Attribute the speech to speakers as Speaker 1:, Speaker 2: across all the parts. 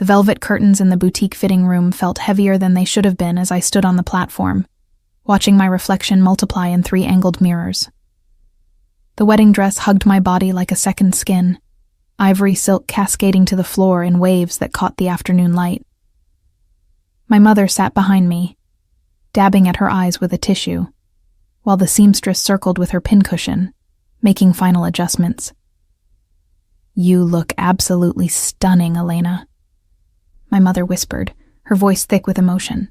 Speaker 1: The velvet curtains in the boutique fitting room felt heavier than they should have been as I stood on the platform, watching my reflection multiply in 3 angled mirrors. The wedding dress hugged my body like a second skin, ivory silk cascading to the floor in waves that caught the afternoon light. My mother sat behind me, dabbing at her eyes with a tissue, while the seamstress circled with her pincushion, making final adjustments. "You look absolutely stunning, Elena," my mother whispered, her voice thick with emotion.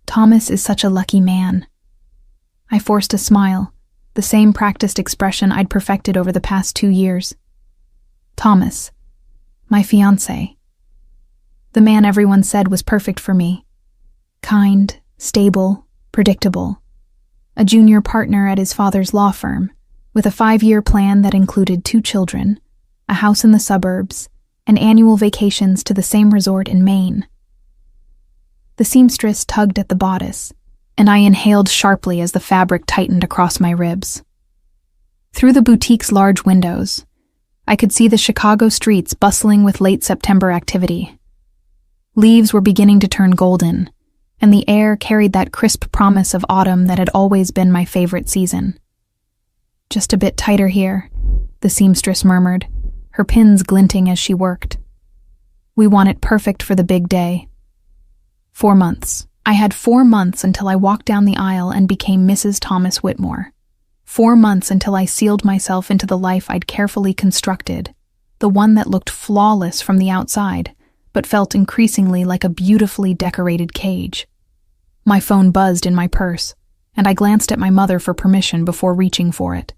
Speaker 1: "Thomas is such a lucky man." I forced a smile, the same practiced expression I'd perfected over the past 2 years. Thomas, my fiancé. The man everyone said was perfect for me. Kind, stable, predictable. A junior partner at his father's law firm, with a 5-year plan that included 2 children, a house in the suburbs, and annual vacations to the same resort in Maine. The seamstress tugged at the bodice, and I inhaled sharply as the fabric tightened across my ribs. Through the boutique's large windows, I could see the Chicago streets bustling with late September activity. Leaves were beginning to turn golden, and the air carried that crisp promise of autumn that had always been my favorite season. "Just a bit tighter here," the seamstress murmured, her pins glinting as she worked. "We want it perfect for the big day." 4 months. I had 4 months until I walked down the aisle and became Mrs. Thomas Whitmore. 4 months until I sealed myself into the life I'd carefully constructed, the one that looked flawless from the outside, but felt increasingly like a beautifully decorated cage. My phone buzzed in my purse, and I glanced at my mother for permission before reaching for it.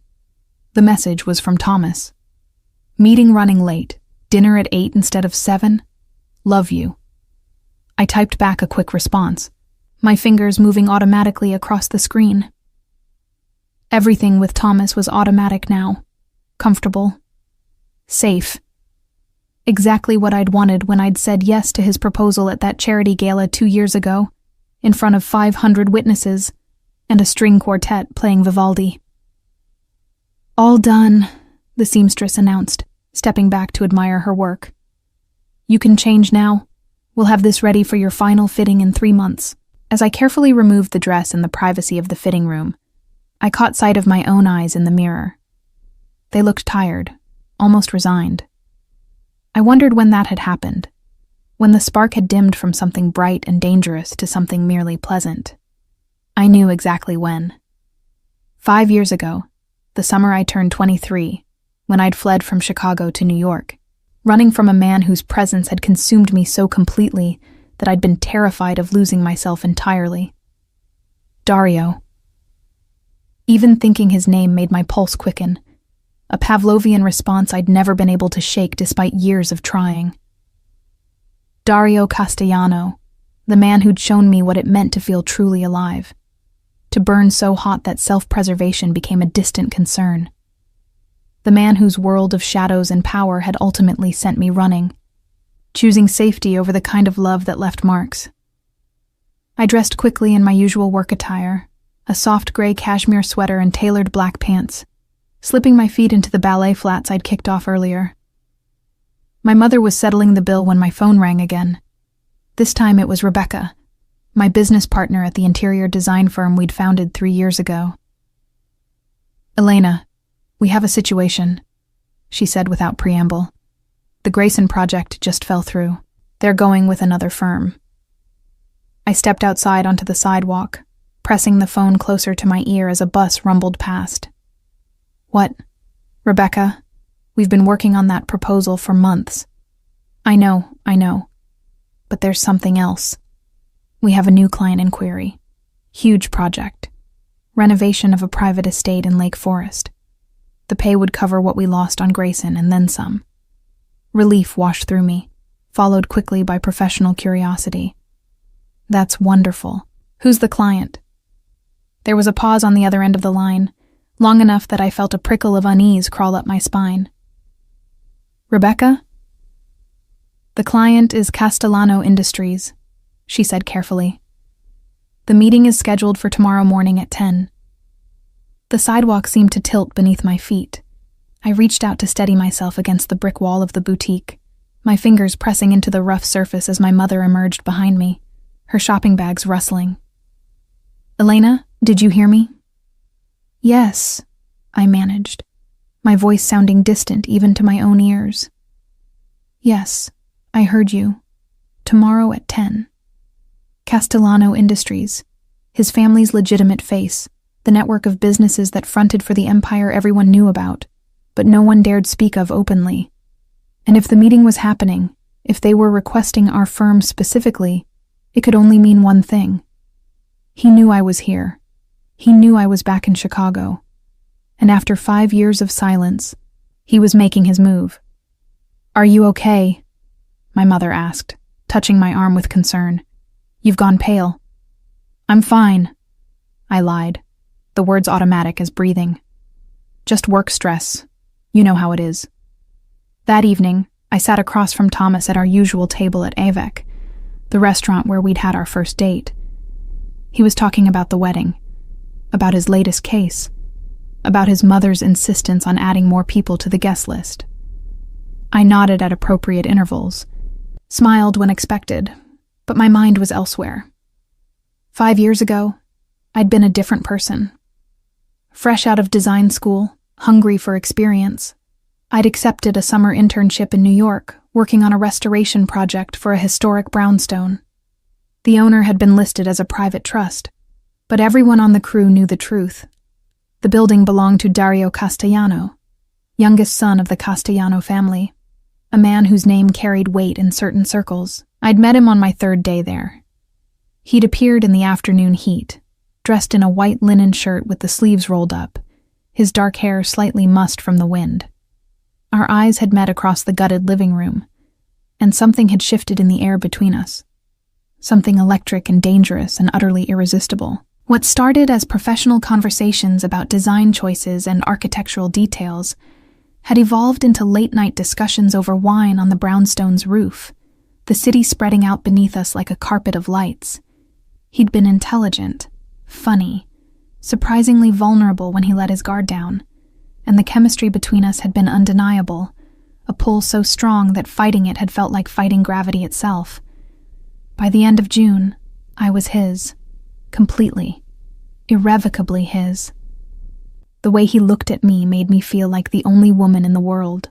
Speaker 1: The message was from Thomas. "Meeting running late. Dinner at 8 instead of 7. Love you." I typed back a quick response, my fingers moving automatically across the screen. Everything with Thomas was automatic now. Comfortable. Safe. Exactly what I'd wanted when I'd said yes to his proposal at that charity gala 2 years ago, in front of 500 witnesses and a string quartet playing Vivaldi. "All done," the seamstress announced, stepping back to admire her work. "You can change now. We'll have this ready for your final fitting in 3 months." As I carefully removed the dress in the privacy of the fitting room, I caught sight of my own eyes in the mirror. They looked tired, almost resigned. I wondered when that had happened, when the spark had dimmed from something bright and dangerous to something merely pleasant. I knew exactly when. 5 years ago, the summer I turned 23, when I'd fled from Chicago to New York, running from a man whose presence had consumed me so completely that I'd been terrified of losing myself entirely. Dario. Even thinking his name made my pulse quicken, a Pavlovian response I'd never been able to shake despite years of trying. Dario Castellano, the man who'd shown me what it meant to feel truly alive, to burn so hot that self-preservation became a distant concern. The man whose world of shadows and power had ultimately sent me running, choosing safety over the kind of love that left marks. I dressed quickly in my usual work attire, a soft gray cashmere sweater and tailored black pants, slipping my feet into the ballet flats I'd kicked off earlier. My mother was settling the bill when my phone rang again. This time it was Rebecca, my business partner at the interior design firm we'd founded 3 years ago. "Elena, we have a situation," she said without preamble. "The Grayson project just fell through. They're going with another firm." I stepped outside onto the sidewalk, pressing the phone closer to my ear as a bus rumbled past. "What? Rebecca, we've been working on that proposal for months." I know. But there's something else. We have a new client inquiry. Huge project. Renovation of a private estate in Lake Forest. The pay would cover what we lost on Grayson and then some." Relief washed through me, followed quickly by professional curiosity. "That's wonderful. Who's the client?" There was a pause on the other end of the line, long enough that I felt a prickle of unease crawl up my spine. "Rebecca?" "The client is Castellano Industries," she said carefully. "The meeting is scheduled for tomorrow morning at 10. The sidewalk seemed to tilt beneath my feet. I reached out to steady myself against the brick wall of the boutique, my fingers pressing into the rough surface as my mother emerged behind me, her shopping bags rustling. "Elena, did you hear me?" "Yes," I managed, my voice sounding distant even to my own ears. "Yes, I heard you. Tomorrow at 10. Castellano Industries, his family's legitimate face, the network of businesses that fronted for the empire everyone knew about, but no one dared speak of openly. And if the meeting was happening, if they were requesting our firm specifically, it could only mean one thing. He knew I was here. He knew I was back in Chicago. And after 5 years of silence, he was making his move. "Are you okay?" my mother asked, touching my arm with concern. "You've gone pale." "I'm fine," I lied, the words automatic as breathing. "Just work stress. You know how it is." That evening, I sat across from Thomas at our usual table at Avec, the restaurant where we'd had our first date. He was talking about the wedding, about his latest case, about his mother's insistence on adding more people to the guest list. I nodded at appropriate intervals, smiled when expected, but my mind was elsewhere. 5 years ago, I'd been a different person. Fresh out of design school, hungry for experience, I'd accepted a summer internship in New York, working on a restoration project for a historic brownstone. The owner had been listed as a private trust, but everyone on the crew knew the truth. The building belonged to Dario Castellano, youngest son of the Castellano family, a man whose name carried weight in certain circles. I'd met him on my 3rd day there. He'd appeared in the afternoon heat, dressed in a white linen shirt with the sleeves rolled up, his dark hair slightly mussed from the wind. Our eyes had met across the gutted living room, and something had shifted in the air between us. Something electric and dangerous and utterly irresistible. What started as professional conversations about design choices and architectural details had evolved into late-night discussions over wine on the brownstone's roof, the city spreading out beneath us like a carpet of lights. He'd been intelligent, funny, surprisingly vulnerable when he let his guard down, and the chemistry between us had been undeniable, a pull so strong that fighting it had felt like fighting gravity itself. By the end of June, I was his, completely, irrevocably his. The way he looked at me made me feel like the only woman in the world.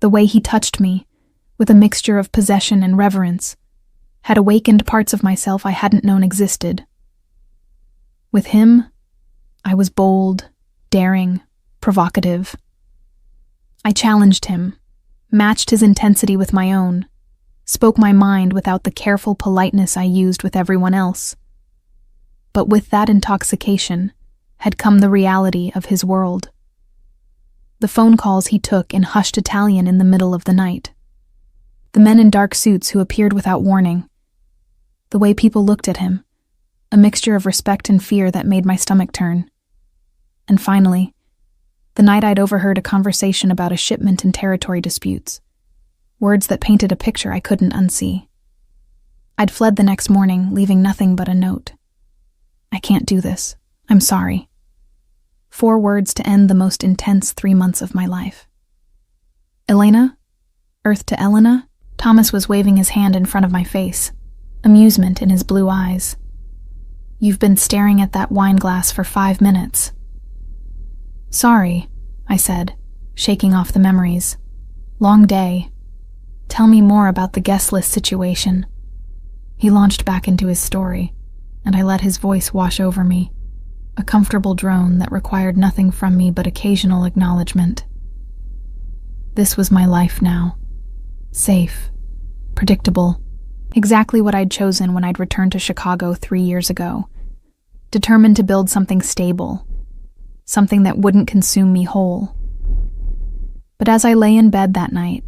Speaker 1: The way he touched me, with a mixture of possession and reverence, had awakened parts of myself I hadn't known existed. With him, I was bold, daring, provocative. I challenged him, matched his intensity with my own, spoke my mind without the careful politeness I used with everyone else. But with that intoxication had come the reality of his world. The phone calls he took in hushed Italian in the middle of the night. The men in dark suits who appeared without warning. The way people looked at him, a mixture of respect and fear that made my stomach turn. And finally, the night I'd overheard a conversation about a shipment and territory disputes, words that painted a picture I couldn't unsee. I'd fled the next morning, leaving nothing but a note. "I can't do this. I'm sorry." 4 words to end the most intense 3 months of my life. "Elena? Earth to Elena?" Thomas was waving his hand in front of my face, amusement in his blue eyes. "You've been staring at that wine glass for 5 minutes." "Sorry," I said, shaking off the memories. "Long day. Tell me more about the guest list situation." He launched back into his story, and I let his voice wash over me, a comfortable drone that required nothing from me but occasional acknowledgement. This was my life now. Safe, predictable, exactly what I'd chosen when I'd returned to Chicago 3 years ago, determined to build something stable, something that wouldn't consume me whole. But as I lay in bed that night,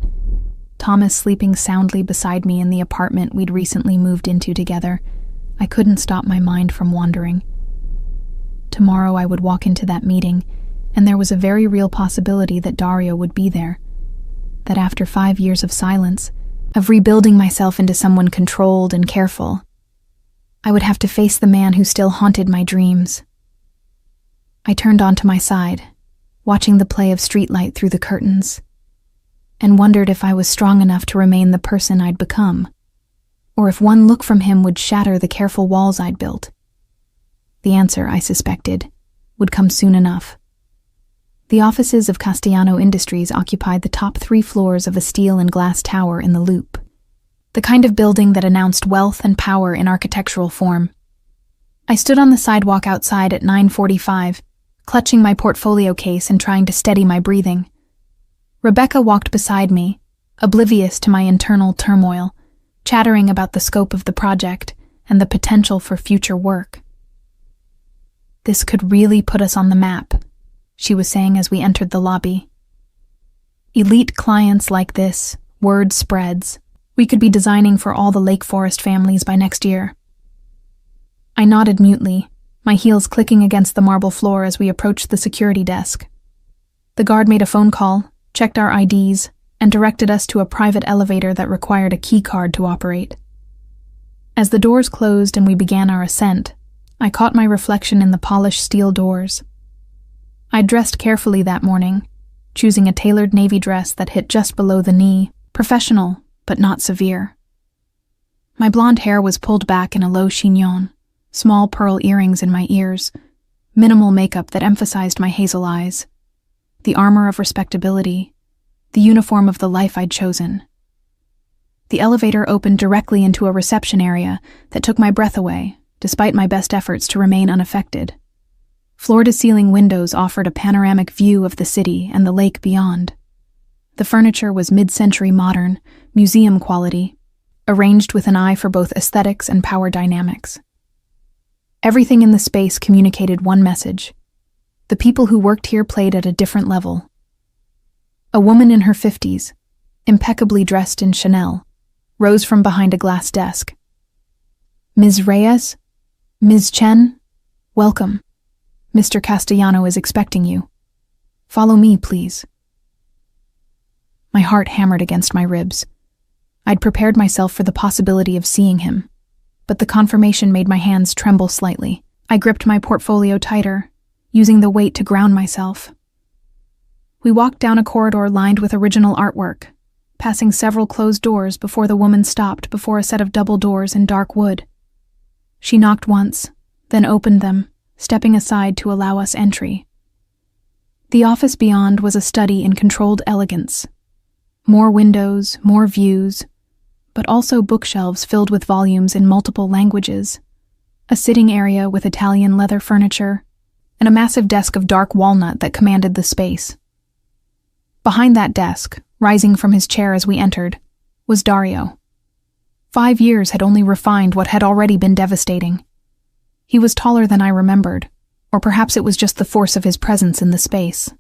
Speaker 1: Thomas sleeping soundly beside me in the apartment we'd recently moved into together, I couldn't stop my mind from wandering. Tomorrow I would walk into that meeting, and there was a very real possibility that Dario would be there, that after 5 years of silence, of rebuilding myself into someone controlled and careful, I would have to face the man who still haunted my dreams. I turned onto my side, watching the play of streetlight through the curtains. and wondered if I was strong enough to remain the person I'd become, or if one look from him would shatter the careful walls I'd built. The answer, I suspected, would come soon enough. The offices of Castellano Industries occupied the top 3 floors of a steel and glass tower in the Loop, the kind of building that announced wealth and power in architectural form. I stood on the sidewalk outside at 9:45, clutching my portfolio case and trying to steady my breathing. Rebecca walked beside me, oblivious to my internal turmoil, chattering about the scope of the project and the potential for future work. "This could really put us on the map," she was saying as we entered the lobby. "Elite clients like this, word spreads. We could be designing for all the Lake Forest families by next year." I nodded mutely, my heels clicking against the marble floor as we approached the security desk. The guard made a phone call, checked our IDs, and directed us to a private elevator that required a key card to operate. As the doors closed and we began our ascent, I caught my reflection in the polished steel doors. I'd dressed carefully that morning, choosing a tailored navy dress that hit just below the knee, professional but not severe. My blonde hair was pulled back in a low chignon, small pearl earrings in my ears, minimal makeup that emphasized my hazel eyes, the armor of respectability, the uniform of the life I'd chosen. The elevator opened directly into a reception area that took my breath away, despite my best efforts to remain unaffected. Floor-to-ceiling windows offered a panoramic view of the city and the lake beyond. The furniture was mid-century modern, museum quality, arranged with an eye for both aesthetics and power dynamics. Everything in the space communicated one message. The people who worked here played at a different level. A woman in her 50s, impeccably dressed in Chanel, rose from behind a glass desk. "Ms. Reyes? Ms. Chen? Welcome. Mr. Castellano is expecting you. Follow me, please." My heart hammered against my ribs. I'd prepared myself for the possibility of seeing him, but the confirmation made my hands tremble slightly. I gripped my portfolio tighter, using the weight to ground myself. We walked down a corridor lined with original artwork, passing several closed doors before the woman stopped before a set of double doors in dark wood. She knocked once, then opened them, stepping aside to allow us entry. The office beyond was a study in controlled elegance. More windows, more views, but also bookshelves filled with volumes in multiple languages, a sitting area with Italian leather furniture, and a massive desk of dark walnut that commanded the space. Behind that desk, rising from his chair as we entered, was Dario. 5 years had only refined what had already been devastating. He was taller than I remembered, or perhaps it was just the force of his presence in the space.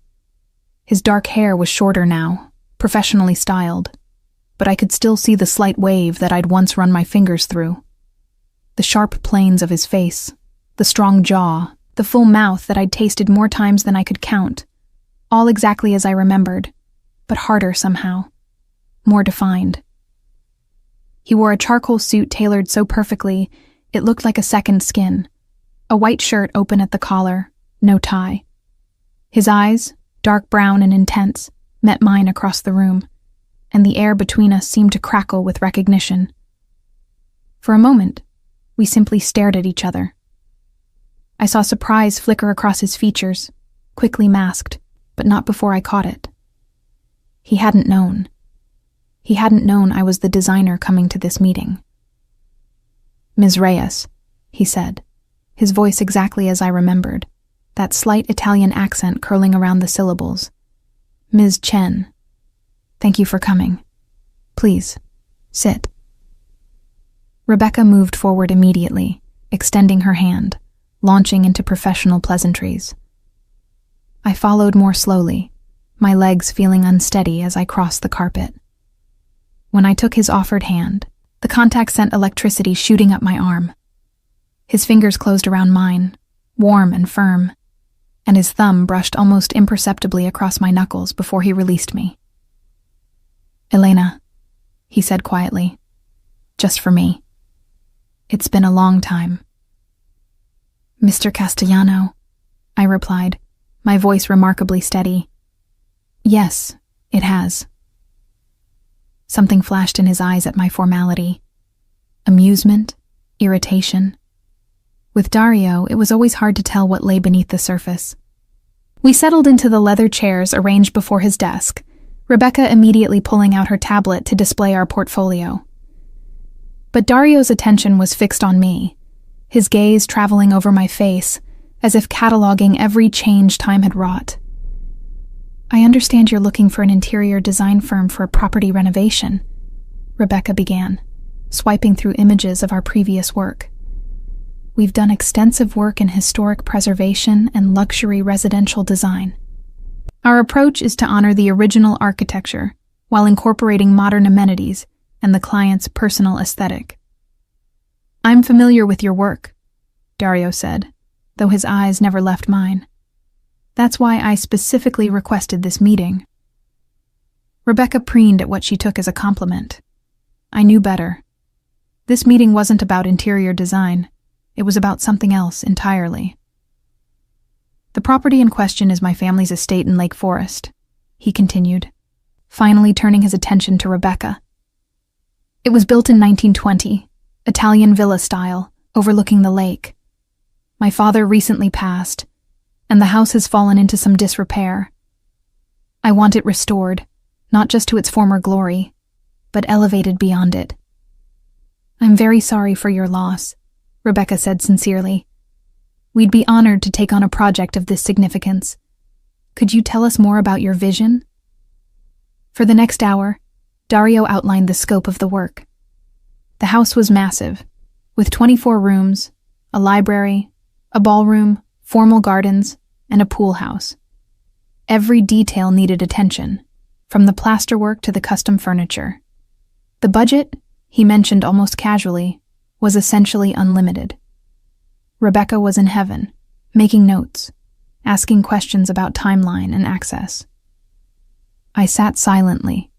Speaker 1: His dark hair was shorter now, professionally styled, but I could still see the slight wave that I'd once run my fingers through. The sharp planes of his face, the strong jaw, the full mouth that I'd tasted more times than I could count, all exactly as I remembered, but harder somehow, more defined. He wore a charcoal suit tailored so perfectly it looked like a second skin, a white shirt open at the collar, no tie. His eyes, dark brown and intense, met mine across the room, and the air between us seemed to crackle with recognition. For a moment, we simply stared at each other. I saw surprise flicker across his features, quickly masked, but not before I caught it. He hadn't known. He hadn't known I was the designer coming to this meeting. "Ms. Reyes," he said, his voice exactly as I remembered, that slight Italian accent curling around the syllables. "Ms. Chen, thank you for coming. Please, sit." Rebecca moved forward immediately, extending her hand, launching into professional pleasantries. I followed more slowly, my legs feeling unsteady as I crossed the carpet. When I took his offered hand, the contact sent electricity shooting up my arm. His fingers closed around mine, warm and firm, and his thumb brushed almost imperceptibly across my knuckles before he released me. "Elena," he said quietly, "just for me. It's been a long time." "Mr. Castellano," I replied, my voice remarkably steady. "Yes, it has. Something flashed in his eyes at my formality. Amusement? Irritation? With Dario, it was always hard to tell what lay beneath the surface. We settled into the leather chairs arranged before his desk, Rebecca immediately pulling out her tablet to display our portfolio. But Dario's attention was fixed on me, his gaze traveling over my face, as if cataloging every change time had wrought. "I understand you're looking for an interior design firm for a property renovation," Rebecca began, swiping through images of our previous work. "We've done extensive work in historic preservation and luxury residential design. Our approach is to honor the original architecture while incorporating modern amenities and the client's personal aesthetic." "I'm familiar with your work," Dario said, though his eyes never left mine. "That's why I specifically requested this meeting." Rebecca preened at what she took as a compliment. I knew better. This meeting wasn't about interior design. It was about something else entirely. "The property in question is my family's estate in Lake Forest," he continued, finally turning his attention to Rebecca. "It was built in 1920, Italian villa style, overlooking the lake. My father recently passed, and the house has fallen into some disrepair. I want it restored, not just to its former glory, but elevated beyond it." "I'm very sorry for your loss," Rebecca said sincerely. "We'd be honored to take on a project of this significance. Could you tell us more about your vision?" For the next hour, Dario outlined the scope of the work. The house was massive, with 24 rooms, a library, a ballroom, formal gardens, and a pool house. Every detail needed attention, from the plasterwork to the custom furniture. The budget, he mentioned almost casually, was essentially unlimited. Rebecca was in heaven, making notes, asking questions about timeline and access. I sat silently,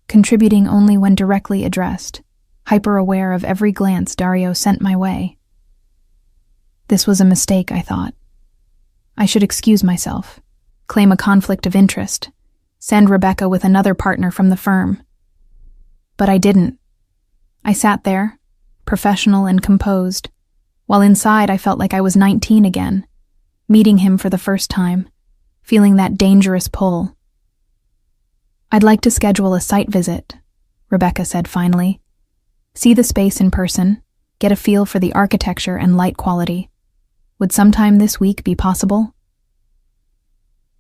Speaker 1: contributing only when directly addressed, hyper-aware of every glance Dario sent my way. This was a mistake, I thought. I should excuse myself, claim a conflict of interest, send Rebecca with another partner from the firm. But I didn't. I sat there, professional and composed, while inside I felt like I was 19 again, meeting him for the first time, feeling that dangerous pull. "I'd like to schedule a site visit," Rebecca said finally. "See the space in person, get a feel for the architecture and light quality. Would sometime this week be possible?"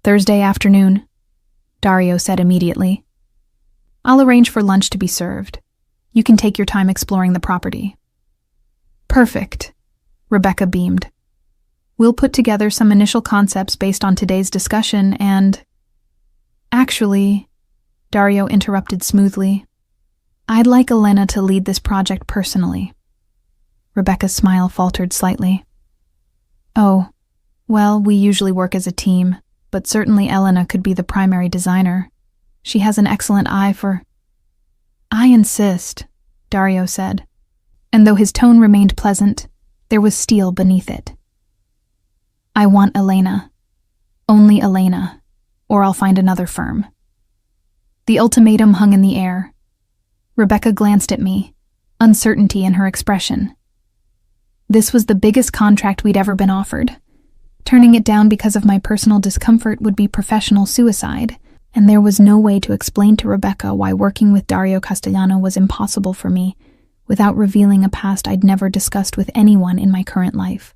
Speaker 1: "Thursday afternoon," Dario said immediately. "I'll arrange for lunch to be served. You can take your time exploring the property." "Perfect," Rebecca beamed. "We'll put together some initial concepts based on today's discussion and—" "Actually," Dario interrupted smoothly, "I'd like Elena to lead this project personally." Rebecca's smile faltered slightly. "Oh, well, we usually work as a team, but certainly Elena could be the primary designer. She has an excellent eye for—" "I insist," Dario said, and though his tone remained pleasant, there was steel beneath it. "I want Elena. Only Elena, or I'll find another firm." The ultimatum hung in the air. Rebecca glanced at me, uncertainty in her expression. This was the biggest contract we'd ever been offered. Turning it down because of my personal discomfort would be professional suicide, and there was no way to explain to Rebecca why working with Dario Castellano was impossible for me without revealing a past I'd never discussed with anyone in my current life.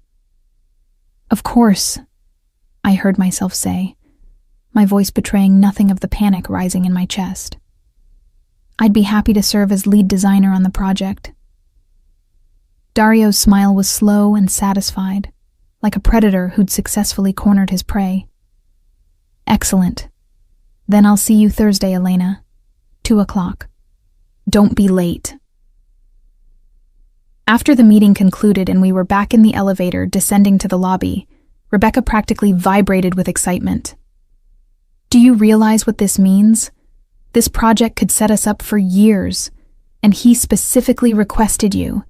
Speaker 1: "Of course," I heard myself say, my voice betraying nothing of the panic rising in my chest. "I'd be happy to serve as lead designer on the project." Dario's smile was slow and satisfied, like a predator who'd successfully cornered his prey. "Excellent. Then I'll see you Thursday, Elena. 2:00. Don't be late." After the meeting concluded and we were back in the elevator descending to the lobby, Rebecca practically vibrated with excitement. "Do you realize what this means? This project could set us up for years, and he specifically requested you.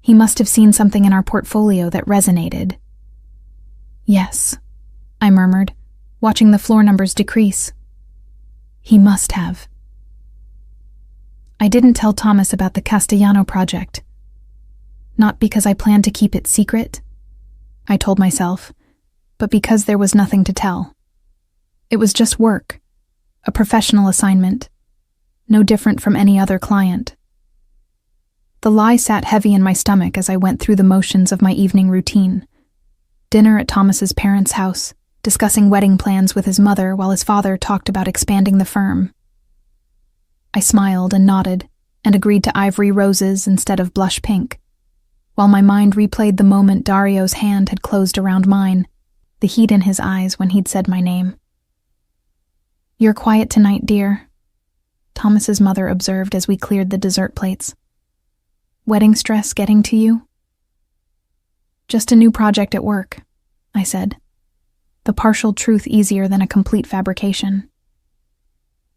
Speaker 1: He must have seen something in our portfolio that resonated." "Yes," I murmured, watching the floor numbers decrease. "He must have." I didn't tell Thomas about the Castellano project. Not because I planned to keep it secret, I told myself, but because there was nothing to tell. It was just work, a professional assignment, no different from any other client. The lie sat heavy in my stomach as I went through the motions of my evening routine. Dinner at Thomas's parents' house, discussing wedding plans with his mother while his father talked about expanding the firm. I smiled and nodded and agreed to ivory roses instead of blush pink, while my mind replayed the moment Dario's hand had closed around mine, the heat in his eyes when he'd said my name. "You're quiet tonight, dear," Thomas's mother observed as we cleared the dessert plates. "Wedding stress getting to you?" "Just a new project at work," I said, the partial truth easier than a complete fabrication.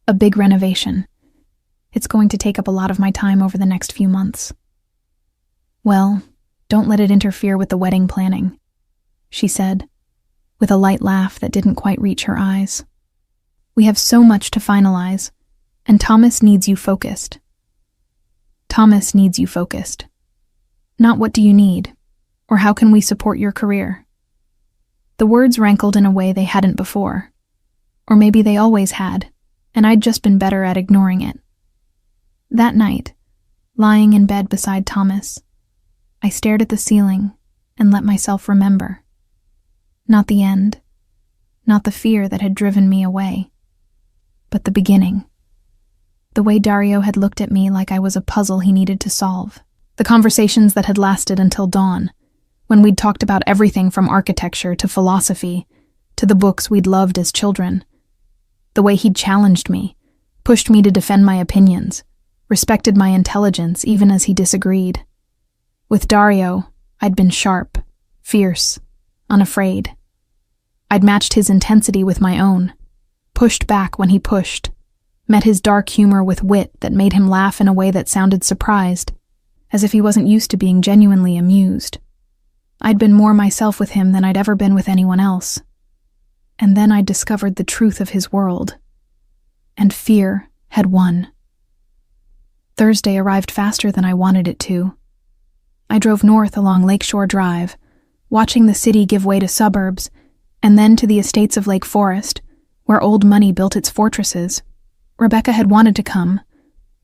Speaker 1: "A big renovation. It's going to take up a lot of my time over the next few months." "Well, don't let it interfere with the wedding planning," she said, with a light laugh that didn't quite reach her eyes. "We have so much to finalize, and Thomas needs you focused." Thomas needs you focused. Not what do you need, or how can we support your career? The words rankled in a way they hadn't before. Or maybe they always had, and I'd just been better at ignoring it. That night, lying in bed beside Thomas, I stared at the ceiling and let myself remember. Not the end, not the fear that had driven me away, but the beginning. The way Dario had looked at me like I was a puzzle he needed to solve. The conversations that had lasted until dawn, when we'd talked about everything from architecture to philosophy, to the books we'd loved as children. The way he'd challenged me, pushed me to defend my opinions, respected my intelligence even as he disagreed. With Dario, I'd been sharp, fierce, unafraid. I'd matched his intensity with my own, pushed back when he pushed, met his dark humor with wit that made him laugh in a way that sounded surprised, as if he wasn't used to being genuinely amused. I'd been more myself with him than I'd ever been with anyone else. And then I discovered the truth of his world. And fear had won. Thursday arrived faster than I wanted it to. I drove north along Lakeshore Drive, watching the city give way to suburbs, and then to the estates of Lake Forest, where old money built its fortresses. Rebecca had wanted to come,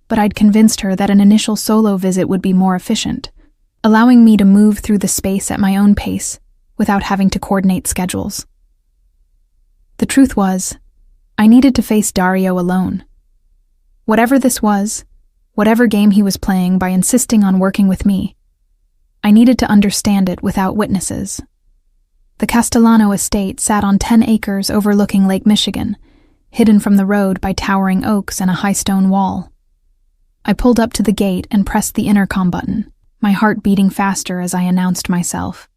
Speaker 1: but I'd convinced her that an initial solo visit would be more efficient, allowing me to move through the space at my own pace without having to coordinate schedules. The truth was, I needed to face Dario alone. Whatever this was, whatever game he was playing by insisting on working with me, I needed to understand it without witnesses. The Castellano estate sat on 10 acres overlooking Lake Michigan, hidden from the road by towering oaks and a high stone wall. I pulled up to the gate and pressed the intercom button, my heart beating faster as I announced myself.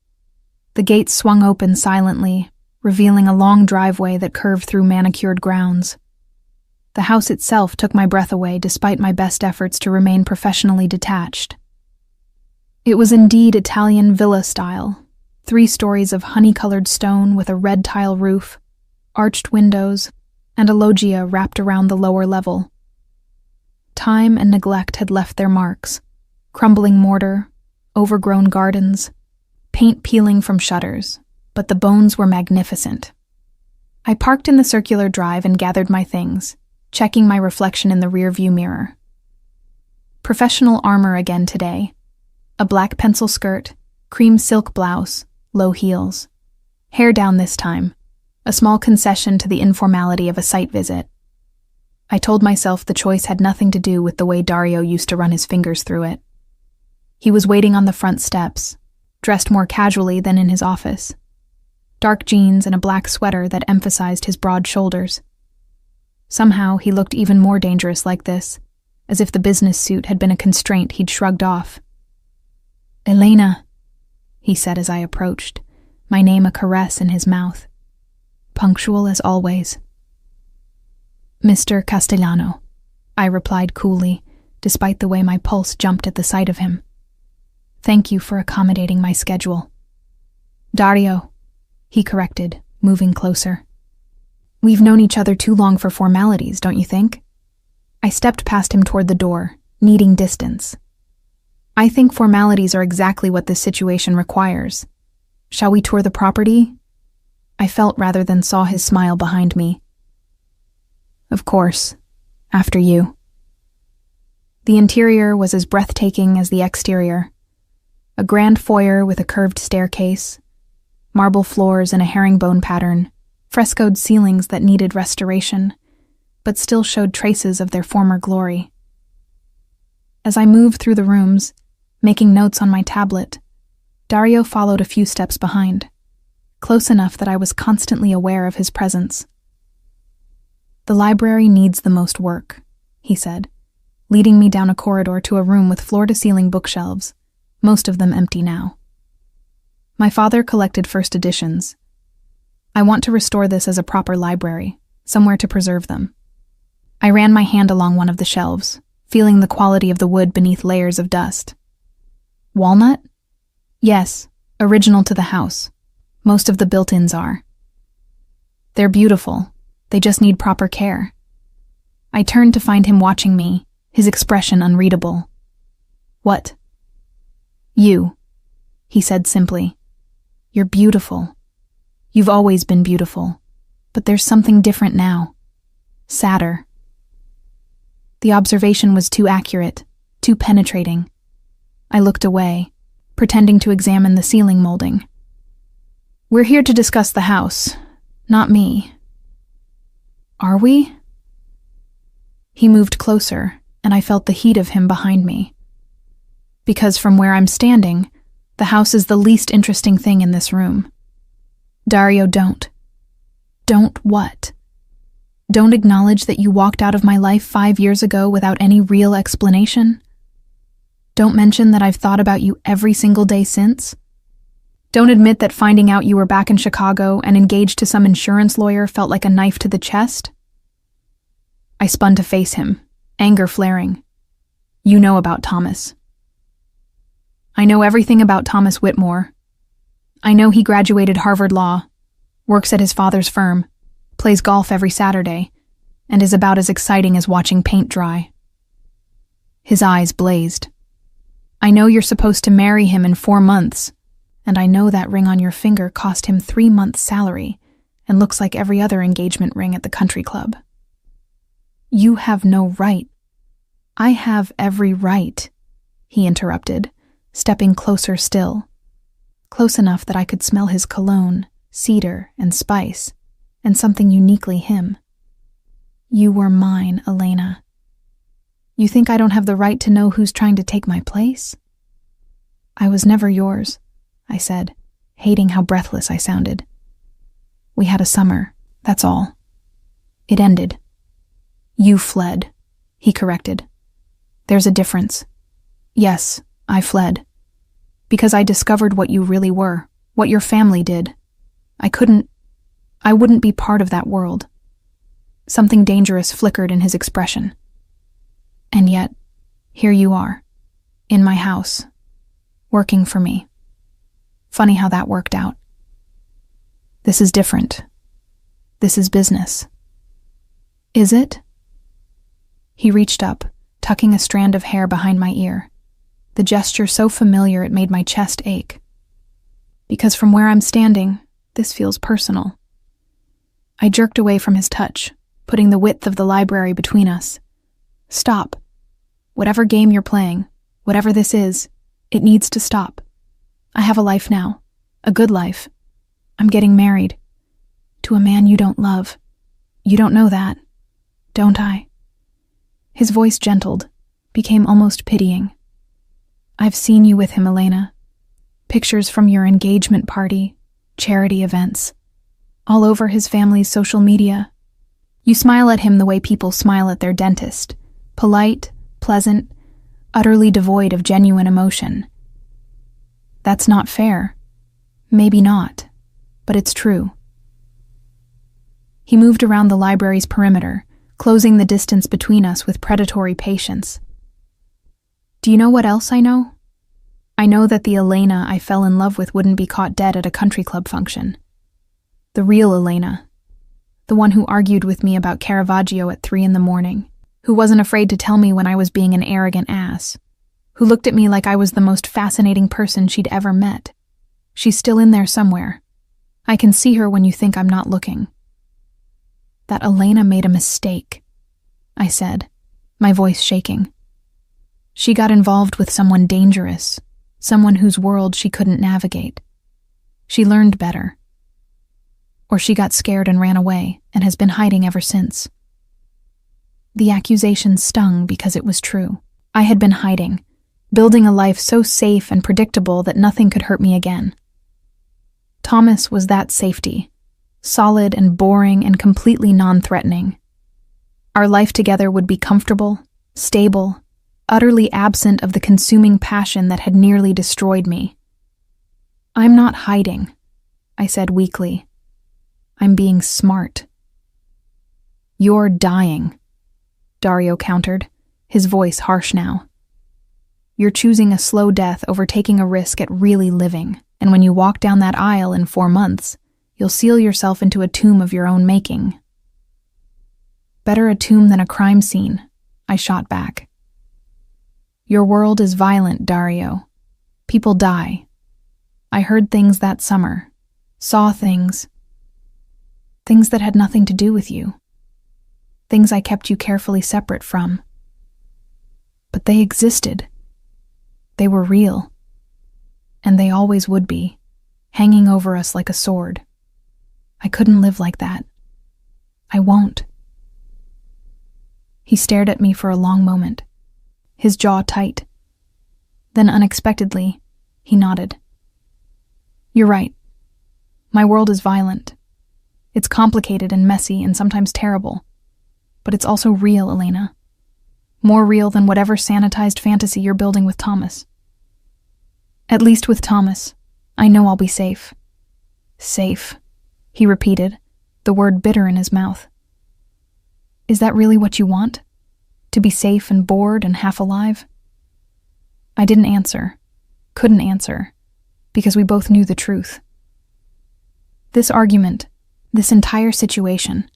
Speaker 1: The gate swung open silently, revealing a long driveway that curved through manicured grounds. The house itself took my breath away despite my best efforts to remain professionally detached. It was indeed Italian villa style, 3 stories of honey-colored stone with a red tile roof, arched windows, and a loggia wrapped around the lower level. Time and neglect had left their marks, crumbling mortar, overgrown gardens, paint peeling from shutters, but the bones were magnificent. I parked in the circular drive and gathered my things, checking my reflection in the rearview mirror. Professional armor again today. A black pencil skirt, cream silk blouse, low heels. Hair down this time, a small concession to the informality of a site visit. I told myself the choice had nothing to do with the way Dario used to run his fingers through it. He was waiting on the front steps, dressed more casually than in his office. Dark jeans and a black sweater that emphasized his broad shoulders. Somehow he looked even more dangerous like this, as if the business suit had been a constraint he'd shrugged off. "Elena," he said as I approached, my name a caress in his mouth. Punctual as always. "Mr. Castellano," I replied coolly, despite the way my pulse jumped at the sight of him. "Thank you for accommodating my schedule." "Dario," he corrected, moving closer. "We've known each other too long for formalities, don't you think?" I stepped past him toward the door, needing distance. I think formalities are exactly what this situation requires. Shall we tour the property? I felt rather than saw his smile behind me. Of course, after you. The interior was as breathtaking as the exterior. A grand foyer with a curved staircase, marble floors in a herringbone pattern, frescoed ceilings that needed restoration, but still showed traces of their former glory. As I moved through the rooms, making notes on my tablet, Dario followed a few steps behind, close enough that I was constantly aware of his presence. "The library needs the most work," he said, leading me down a corridor to a room with floor-to-ceiling bookshelves, most of them empty now. My father collected first editions. I want to restore this as a proper library, somewhere to preserve them. I ran my hand along one of the shelves, feeling the quality of the wood beneath layers of dust. Walnut? Yes, original to the house. Most of the built-ins are. They're beautiful. They just need proper care. I turned to find him watching me, his expression unreadable. "What?" "You," he said simply. "You're beautiful. You've always been beautiful, but there's something different now. Sadder." The observation was too accurate, too penetrating. I looked away, pretending to examine the ceiling molding. "We're here to discuss the house, not me." "Are we?" He moved closer, and I felt the heat of him behind me. Because from where I'm standing, the house is the least interesting thing in this room. Dario, don't. Don't what? Don't acknowledge that you walked out of my life 5 years ago without any real explanation? Don't mention that I've thought about you every single day since? Don't admit that finding out you were back in Chicago and engaged to some insurance lawyer felt like a knife to the chest? I spun to face him, anger flaring. "You know about Thomas." "I know everything about Thomas Whitmore. I know he graduated Harvard Law, works at his father's firm, plays golf every Saturday, and is about as exciting as watching paint dry." His eyes blazed. "I know you're supposed to marry him in 4 months, and I know that ring on your finger cost him 3 months' salary and looks like every other engagement ring at the country club." "You have no right." "I have every right," he interrupted, stepping closer still, close enough that I could smell his cologne, cedar, and spice, and something uniquely him. "You were mine, Elena. You think I don't have the right to know who's trying to take my place?" "I was never yours," I said, hating how breathless I sounded. "We had a summer, that's all. It ended." "You fled," he corrected. "There's a difference. Yes, I fled. Because I discovered what you really were, what your family did. I wouldn't be part of that world." Something dangerous flickered in his expression. "And yet, here you are, in my house, working for me. Funny how that worked out. This is different. This is business." "Is it?" He reached up, tucking a strand of hair behind my ear, the gesture so familiar it made my chest ache. "Because from where I'm standing, this feels personal." I jerked away from his touch, putting the width of the library between us. "Stop. Whatever game you're playing, whatever this is, it needs to stop. I have a life now, a good life. I'm getting married. To a man you don't love. You don't know that, don't I?" His voice gentled, became almost pitying. "I've seen you with him, Elena. Pictures from your engagement party, charity events, all over his family's social media. You smile at him the way people smile at their dentist, polite, pleasant, utterly devoid of genuine emotion. That's not fair. Maybe not, but it's true." He moved around the library's perimeter, closing the distance between us with predatory patience. "Do you know what else I know? I know that the Elena I fell in love with wouldn't be caught dead at a country club function. The real Elena. The one who argued with me about Caravaggio at 3 in the morning, who wasn't afraid to tell me when I was being an arrogant ass, who looked at me like I was the most fascinating person she'd ever met. She's still in there somewhere. I can see her when you think I'm not looking. That Elena made a mistake, I said, my voice shaking. She got involved with someone dangerous, someone whose world she couldn't navigate. She learned better. Or she got scared and ran away and has been hiding ever since. The accusation stung because it was true. I had been hiding, building a life so safe and predictable that nothing could hurt me again. Thomas was that safety, solid and boring and completely non-threatening. Our life together would be comfortable, stable, utterly absent of the consuming passion that had nearly destroyed me. I'm not hiding, I said weakly. I'm being smart. You're dying, Dario countered, his voice harsh now. You're choosing a slow death over taking a risk at really living, and when you walk down that aisle in 4 months, you'll seal yourself into a tomb of your own making. Better a tomb than a crime scene, I shot back. Your world is violent, Dario. People die. I heard things that summer, saw things that had nothing to do with you. Things I kept you carefully separate from. But they existed. They were real. And they always would be, hanging over us like a sword. I couldn't live like that. I won't. He stared at me for a long moment, his jaw tight. Then unexpectedly, he nodded. You're right. My world is violent. It's complicated and messy and sometimes terrible. But it's also real, Elena. More real than whatever sanitized fantasy you're building with Thomas. At least with Thomas, I know I'll be safe. Safe, he repeated, the word bitter in his mouth. Is that really what you want? To be safe and bored and half alive? I didn't answer, couldn't answer, because we both knew the truth. This argument, this entire situation,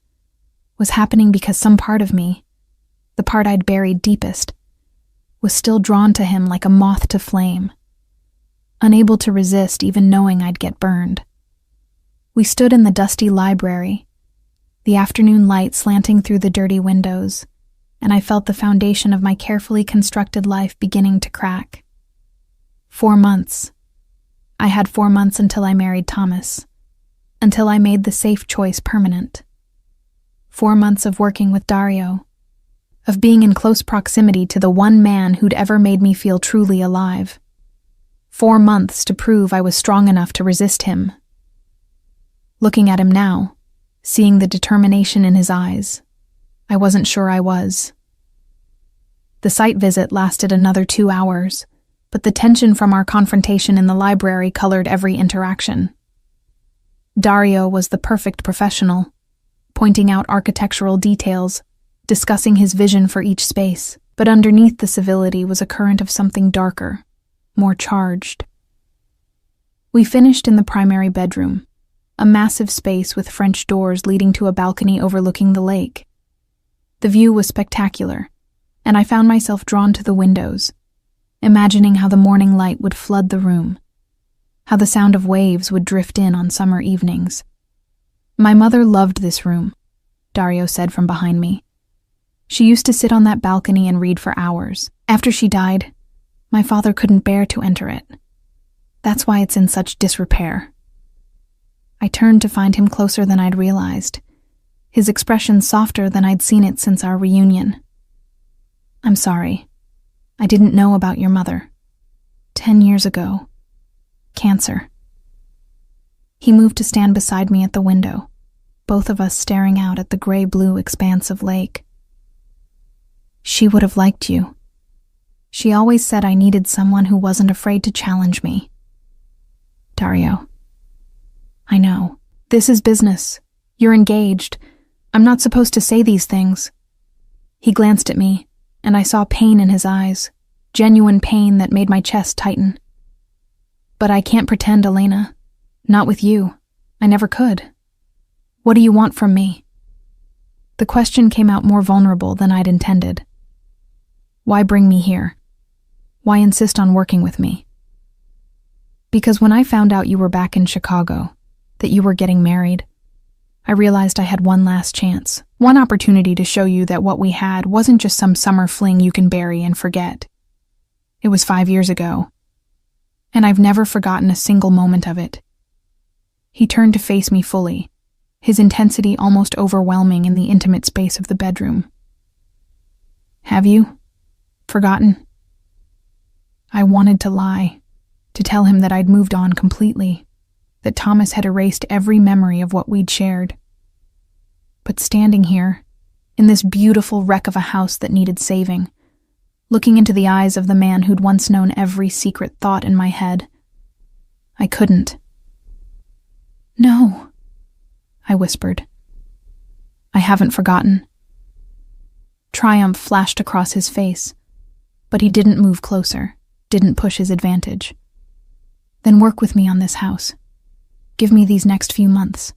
Speaker 1: was happening because some part of me, the part I'd buried deepest, was still drawn to him like a moth to flame, unable to resist even knowing I'd get burned. We stood in the dusty library, the afternoon light slanting through the dirty windows, and I felt the foundation of my carefully constructed life beginning to crack. 4 months. I had 4 months until I married Thomas, until I made the safe choice permanent. 4 months of working with Dario, of being in close proximity to the one man who'd ever made me feel truly alive. 4 months to prove I was strong enough to resist him. Looking at him now, seeing the determination in his eyes, I wasn't sure I was. The site visit lasted another 2 hours, but the tension from our confrontation in the library colored every interaction. Dario was the perfect professional, pointing out architectural details, discussing his vision for each space, but underneath the civility was a current of something darker, more charged. We finished in the primary bedroom, a massive space with French doors leading to a balcony overlooking the lake. The view was spectacular, and I found myself drawn to the windows, imagining how the morning light would flood the room, how the sound of waves would drift in on summer evenings. My mother loved this room, Dario said from behind me. She used to sit on that balcony and read for hours. After she died, my father couldn't bear to enter it. That's why it's in such disrepair. I turned to find him closer than I'd realized, his expression softer than I'd seen it since our reunion. I'm sorry. I didn't know about your mother. 10 years ago. Cancer. He moved to stand beside me at the window, both of us staring out at the gray-blue expanse of lake. She would have liked you. She always said I needed someone who wasn't afraid to challenge me. Dario. I know. This is business. You're engaged. I'm not supposed to say these things. He glanced at me, and I saw pain in his eyes, genuine pain that made my chest tighten. But I can't pretend, Elena. Not with you. I never could. What do you want from me? The question came out more vulnerable than I'd intended. Why bring me here? Why insist on working with me? Because when I found out you were back in Chicago, that you were getting married, I realized I had one last chance, one opportunity to show you that what we had wasn't just some summer fling you can bury and forget. It was 5 years ago, and I've never forgotten a single moment of it. He turned to face me fully, his intensity almost overwhelming in the intimate space of the bedroom. Have you forgotten? I wanted to lie, to tell him that I'd moved on completely, that Thomas had erased every memory of what we'd shared. But standing here, in this beautiful wreck of a house that needed saving, looking into the eyes of the man who'd once known every secret thought in my head, I couldn't. No, I whispered. I haven't forgotten. Triumph flashed across his face, but he didn't move closer, didn't push his advantage. Then work with me on this house. Give me these next few months.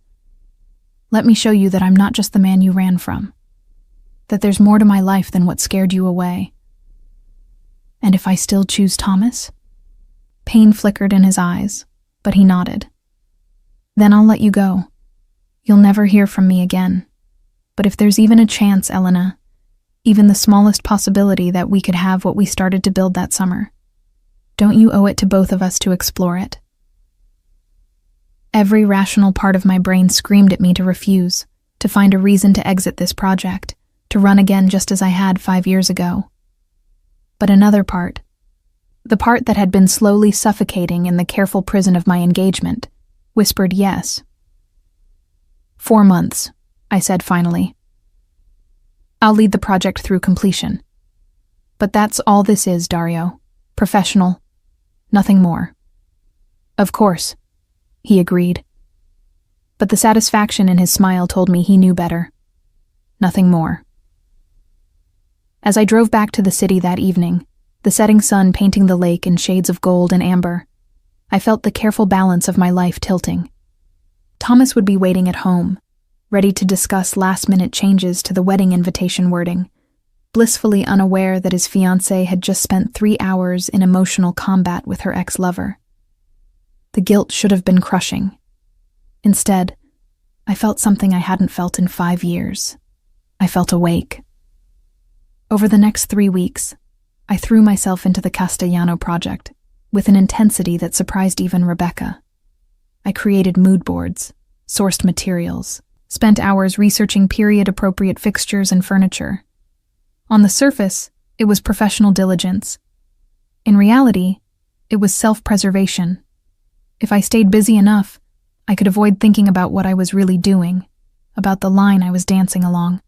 Speaker 1: Let me show you that I'm not just the man you ran from, that there's more to my life than what scared you away. And if I still choose Thomas? Pain flickered in his eyes, but he nodded. Then I'll let you go. You'll never hear from me again. But if there's even a chance, Elena, even the smallest possibility that we could have what we started to build that summer, don't you owe it to both of us to explore it? Every rational part of my brain screamed at me to refuse, to find a reason to exit this project, to run again just as I had 5 years ago. But another part, the part that had been slowly suffocating in the careful prison of my engagement, whispered yes. 4 months, I said finally. I'll lead the project through completion. But that's all this is, Dario. Professional. Nothing more. Of course, he agreed. But the satisfaction in his smile told me he knew better. Nothing more. As I drove back to the city that evening, the setting sun painting the lake in shades of gold and amber, I felt the careful balance of my life tilting. Thomas would be waiting at home, ready to discuss last-minute changes to the wedding invitation wording, blissfully unaware that his fiancée had just spent 3 hours in emotional combat with her ex-lover. The guilt should have been crushing. Instead, I felt something I hadn't felt in 5 years. I felt awake. Over the next 3 weeks, I threw myself into the Castellano project with an intensity that surprised even Rebecca. I created mood boards, sourced materials, spent hours researching period-appropriate fixtures and furniture. On the surface, it was professional diligence. In reality, it was self-preservation. If I stayed busy enough, I could avoid thinking about what I was really doing, about the line I was dancing along.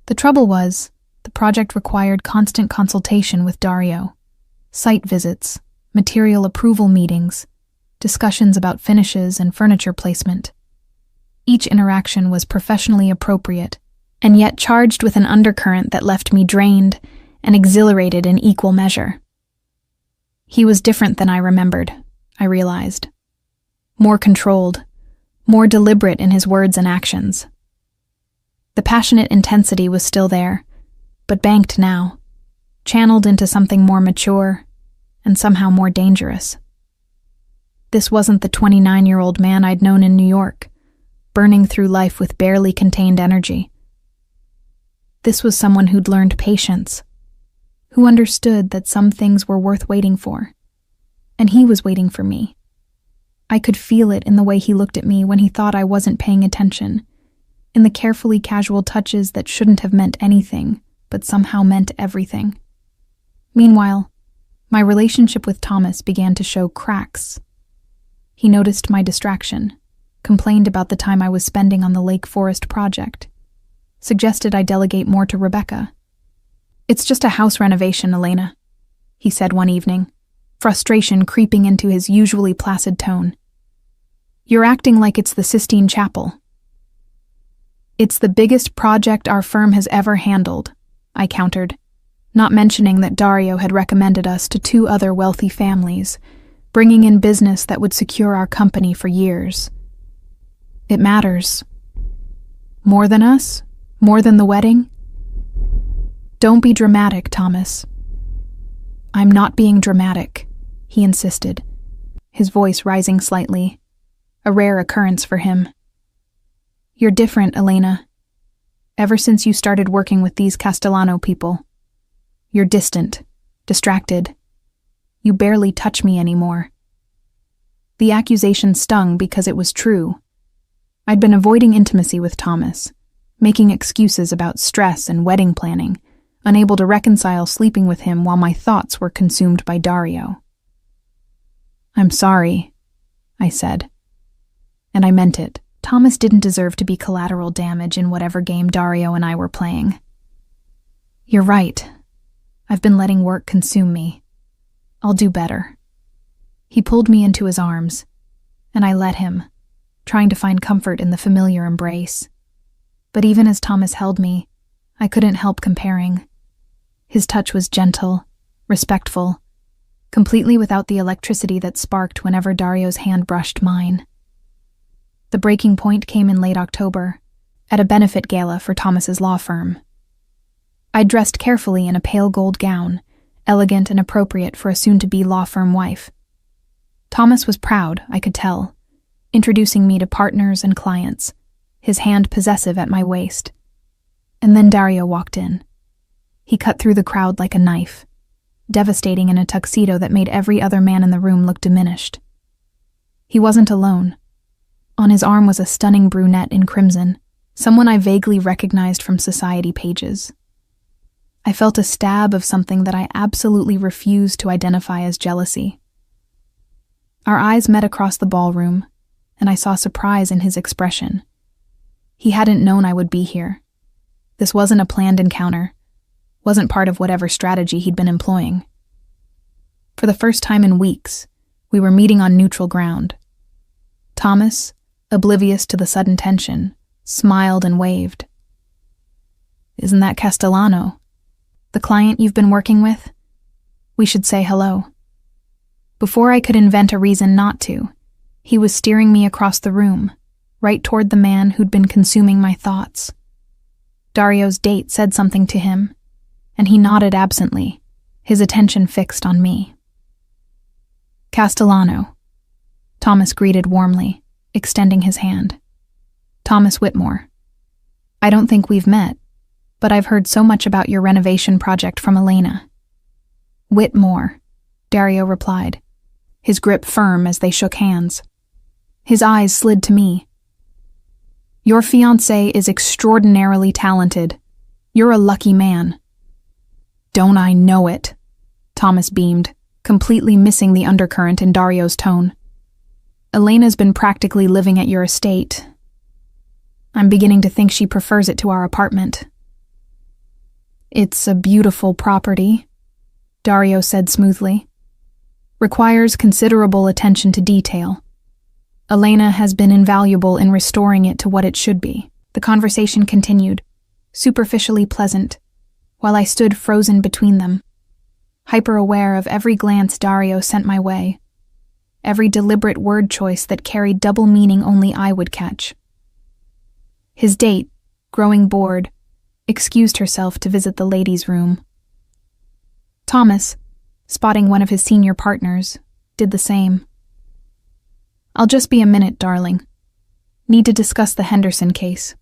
Speaker 1: The trouble was, the project required constant consultation with Dario, site visits, material approval meetings, discussions about finishes and furniture placement. Each interaction was professionally appropriate, and yet charged with an undercurrent that left me drained and exhilarated in equal measure. He was different than I remembered, I realized. More controlled, more deliberate in his words and actions. The passionate intensity was still there, but banked now, channeled into something more mature and somehow more dangerous. This wasn't the 29-year-old man I'd known in New York, burning through life with barely contained energy. This was someone who'd learned patience, who understood that some things were worth waiting for. And he was waiting for me. I could feel it in the way he looked at me when he thought I wasn't paying attention, in the carefully casual touches that shouldn't have meant anything, but somehow meant everything. Meanwhile, my relationship with Thomas began to show cracks. He noticed my distraction, complained about the time I was spending on the Lake Forest project, suggested I delegate more to Rebecca. "It's just a house renovation, Elena," he said one evening, frustration creeping into his usually placid tone. "You're acting like it's the Sistine Chapel." "It's the biggest project our firm has ever handled," I countered, not mentioning that Dario had recommended us to 2 other wealthy families, bringing in business that would secure our company for years. "It matters." "More than us? More than the wedding? Don't be dramatic, Thomas. I'm not being dramatic, he insisted, his voice rising slightly, a rare occurrence for him. You're different, Elena. Ever since you started working with these Castellano people. You're distant, distracted. You barely touch me anymore. The accusation stung because it was true. I'd been avoiding intimacy with Thomas, making excuses about stress and wedding planning, unable to reconcile sleeping with him while my thoughts were consumed by Dario. I'm sorry, I said. And I meant it. Thomas didn't deserve to be collateral damage in whatever game Dario and I were playing. You're right. I've been letting work consume me. I'll do better. He pulled me into his arms, and I let him, trying to find comfort in the familiar embrace. But even as Thomas held me, I couldn't help comparing. His touch was gentle, respectful, completely without the electricity that sparked whenever Dario's hand brushed mine. The breaking point came in late October, at a benefit gala for Thomas's law firm. I dressed carefully in a pale gold gown, elegant and appropriate for a soon-to-be law firm wife. Thomas was proud, I could tell, introducing me to partners and clients, his hand possessive at my waist. And then Dario walked in. He cut through the crowd like a knife, devastating in a tuxedo that made every other man in the room look diminished. He wasn't alone. On his arm was a stunning brunette in crimson, someone I vaguely recognized from society pages. I felt a stab of something that I absolutely refused to identify as jealousy. Our eyes met across the ballroom, and I saw surprise in his expression. He hadn't known I would be here. This wasn't a planned encounter, wasn't part of whatever strategy he'd been employing. For the first time in weeks, we were meeting on neutral ground. Thomas, oblivious to the sudden tension, smiled and waved. Isn't that Castellano? The client you've been working with? We should say hello. Before I could invent a reason not to, he was steering me across the room, right toward the man who'd been consuming my thoughts. Dario's date said something to him, and he nodded absently, his attention fixed on me. Castellano, Thomas greeted warmly, extending his hand. Thomas Whitmore. I don't think we've met, but I've heard so much about your renovation project from Elena. Whitmore, Dario replied, his grip firm as they shook hands. His eyes slid to me. Your fiancé is extraordinarily talented. You're a lucky man. Don't I know it? Thomas beamed, completely missing the undercurrent in Dario's tone. Elena's been practically living at your estate. I'm beginning to think she prefers it to our apartment. It's a beautiful property, Dario said smoothly. Requires considerable attention to detail. Elena has been invaluable in restoring it to what it should be. The conversation continued, superficially pleasant, while I stood frozen between them, hyper-aware of every glance Dario sent my way, every deliberate word choice that carried double meaning only I would catch. His date, growing bored, excused herself to visit the ladies' room. Thomas, spotting one of his senior partners, did the same. I'll just be a minute, darling. Need to discuss the Henderson case.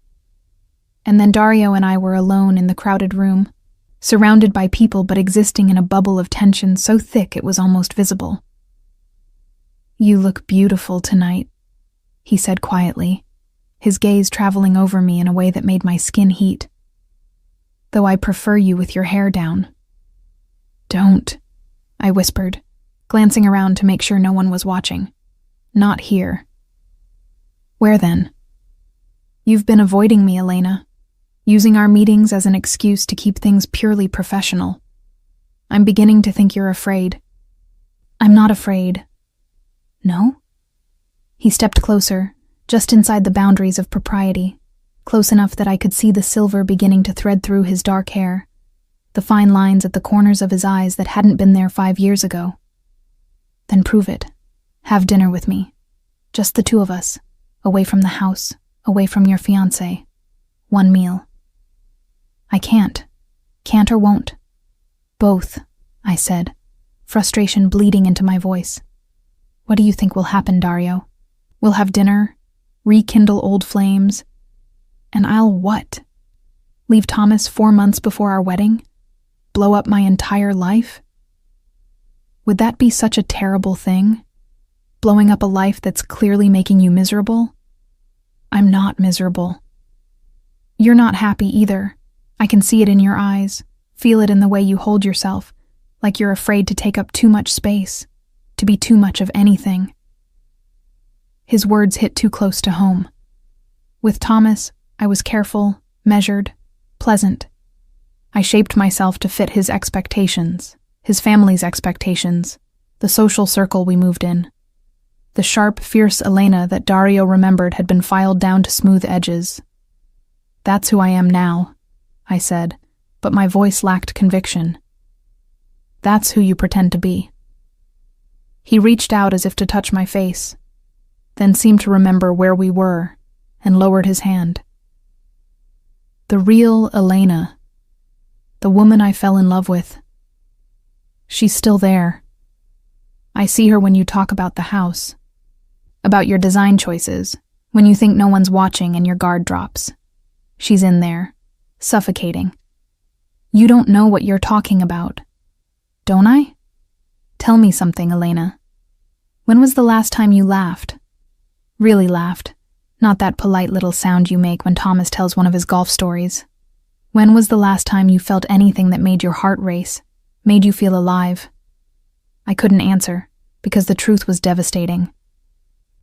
Speaker 1: And then Dario and I were alone in the crowded room, surrounded by people but existing in a bubble of tension so thick it was almost visible. You look beautiful tonight, he said quietly, his gaze traveling over me in a way that made my skin heat. Though I prefer you with your hair down. Don't, I whispered, glancing around to make sure no one was watching. Not here. Where then? You've been avoiding me, Elena, using our meetings as an excuse to keep things purely professional. I'm beginning to think you're afraid. I'm not afraid. No? He stepped closer, just inside the boundaries of propriety, close enough that I could see the silver beginning to thread through his dark hair, the fine lines at the corners of his eyes that hadn't been there 5 years ago. Then prove it. Have dinner with me. Just the two of us, away from the house, away from your fiancé. One meal. I can't. Can't or won't. Both, I said, frustration bleeding into my voice. What do you think will happen, Dario? We'll have dinner, rekindle old flames, and I'll what? Leave Thomas 4 months before our wedding? Blow up my entire life? Would that be such a terrible thing? Blowing up a life that's clearly making you miserable? I'm not miserable. You're not happy either. I can see it in your eyes, feel it in the way you hold yourself, like you're afraid to take up too much space, to be too much of anything. His words hit too close to home. With Thomas, I was careful, measured, pleasant. I shaped myself to fit his expectations, his family's expectations, the social circle we moved in. The sharp, fierce Elena that Dario remembered had been filed down to smooth edges. That's who I am now, I said, but my voice lacked conviction. That's who you pretend to be. He reached out as if to touch my face, then seemed to remember where we were, and lowered his hand. The real Elena, the woman I fell in love with. She's still there. I see her when you talk about the house, about your design choices, when you think no one's watching and your guard drops. She's in there, suffocating. You don't know what you're talking about. Don't I? Tell me something, Elena. When was the last time you laughed? Really laughed, not that polite little sound you make when Thomas tells one of his golf stories. When was the last time you felt anything that made your heart race, made you feel alive? I couldn't answer, because the truth was devastating.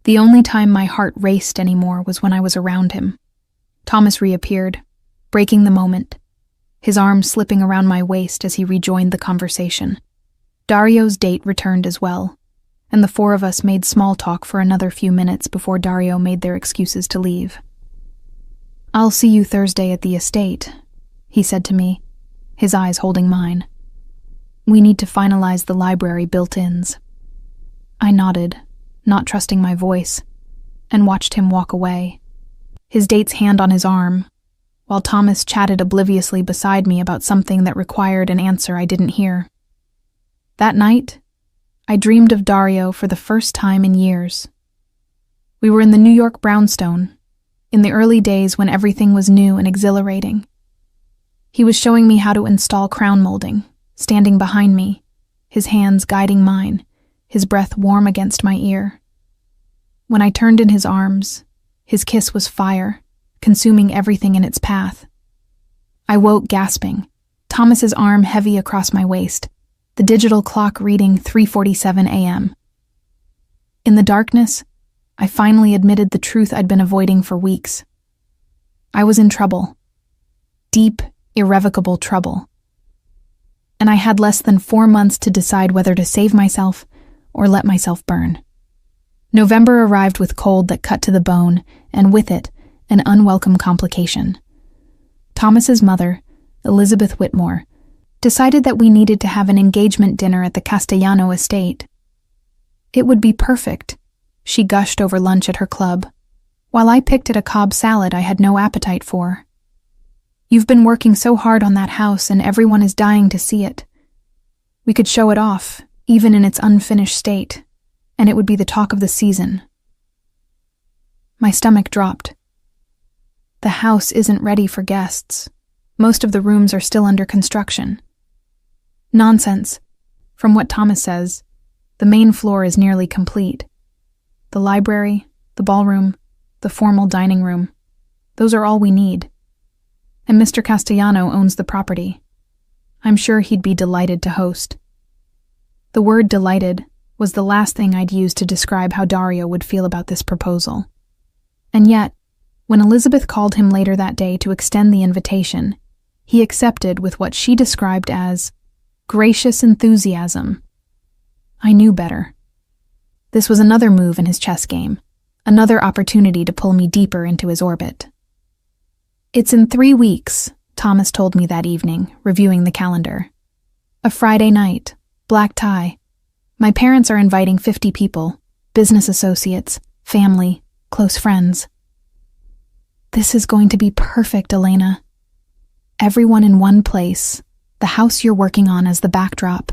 Speaker 1: The only time my heart raced anymore was when I was around him. Thomas reappeared, breaking the moment, his arm slipping around my waist as he rejoined the conversation. Dario's date returned as well, and the four of us made small talk for another few minutes before Dario made their excuses to leave. "I'll see you Thursday at the estate," he said to me, his eyes holding mine. "We need to finalize the library built-ins." I nodded, not trusting my voice, and watched him walk away, his date's hand on his arm, while Thomas chatted obliviously beside me about something that required an answer I didn't hear. That night, I dreamed of Dario for the first time in years. We were in the New York brownstone, in the early days when everything was new and exhilarating. He was showing me how to install crown molding, standing behind me, his hands guiding mine, his breath warm against my ear. When I turned in his arms, his kiss was fire, consuming everything in its path. I woke gasping, Thomas's arm heavy across my waist, the digital clock reading 3:47 a.m. In the darkness, I finally admitted the truth I'd been avoiding for weeks. I was in trouble. Deep, irrevocable trouble. And I had less than 4 months to decide whether to save myself or let myself burn. November arrived with cold that cut to the bone, and with it, an unwelcome complication. Thomas's mother, Elizabeth Whitmore, decided that we needed to have an engagement dinner at the Castellano estate. It would be perfect, she gushed over lunch at her club, while I picked at a Cobb salad I had no appetite for. "You've been working so hard on that house and everyone is dying to see it. We could show it off, even in its unfinished state, and it would be the talk of the season." My stomach dropped. The house isn't ready for guests. Most of the rooms are still under construction. Nonsense. From what Thomas says, the main floor is nearly complete. The library, the ballroom, the formal dining room, those are all we need. And Mr. Castellano owns the property. I'm sure he'd be delighted to host. The word delighted was the last thing I'd use to describe how Dario would feel about this proposal. And yet, when Elizabeth called him later that day to extend the invitation, he accepted with what she described as gracious enthusiasm. I knew better. This was another move in his chess game, another opportunity to pull me deeper into his orbit. "It's in 3 weeks," Thomas told me that evening, reviewing the calendar. "A Friday night, black tie. My parents are inviting 50 people, business associates, family, close friends." "This is going to be perfect, Elena." Everyone in one place, the house you're working on as the backdrop.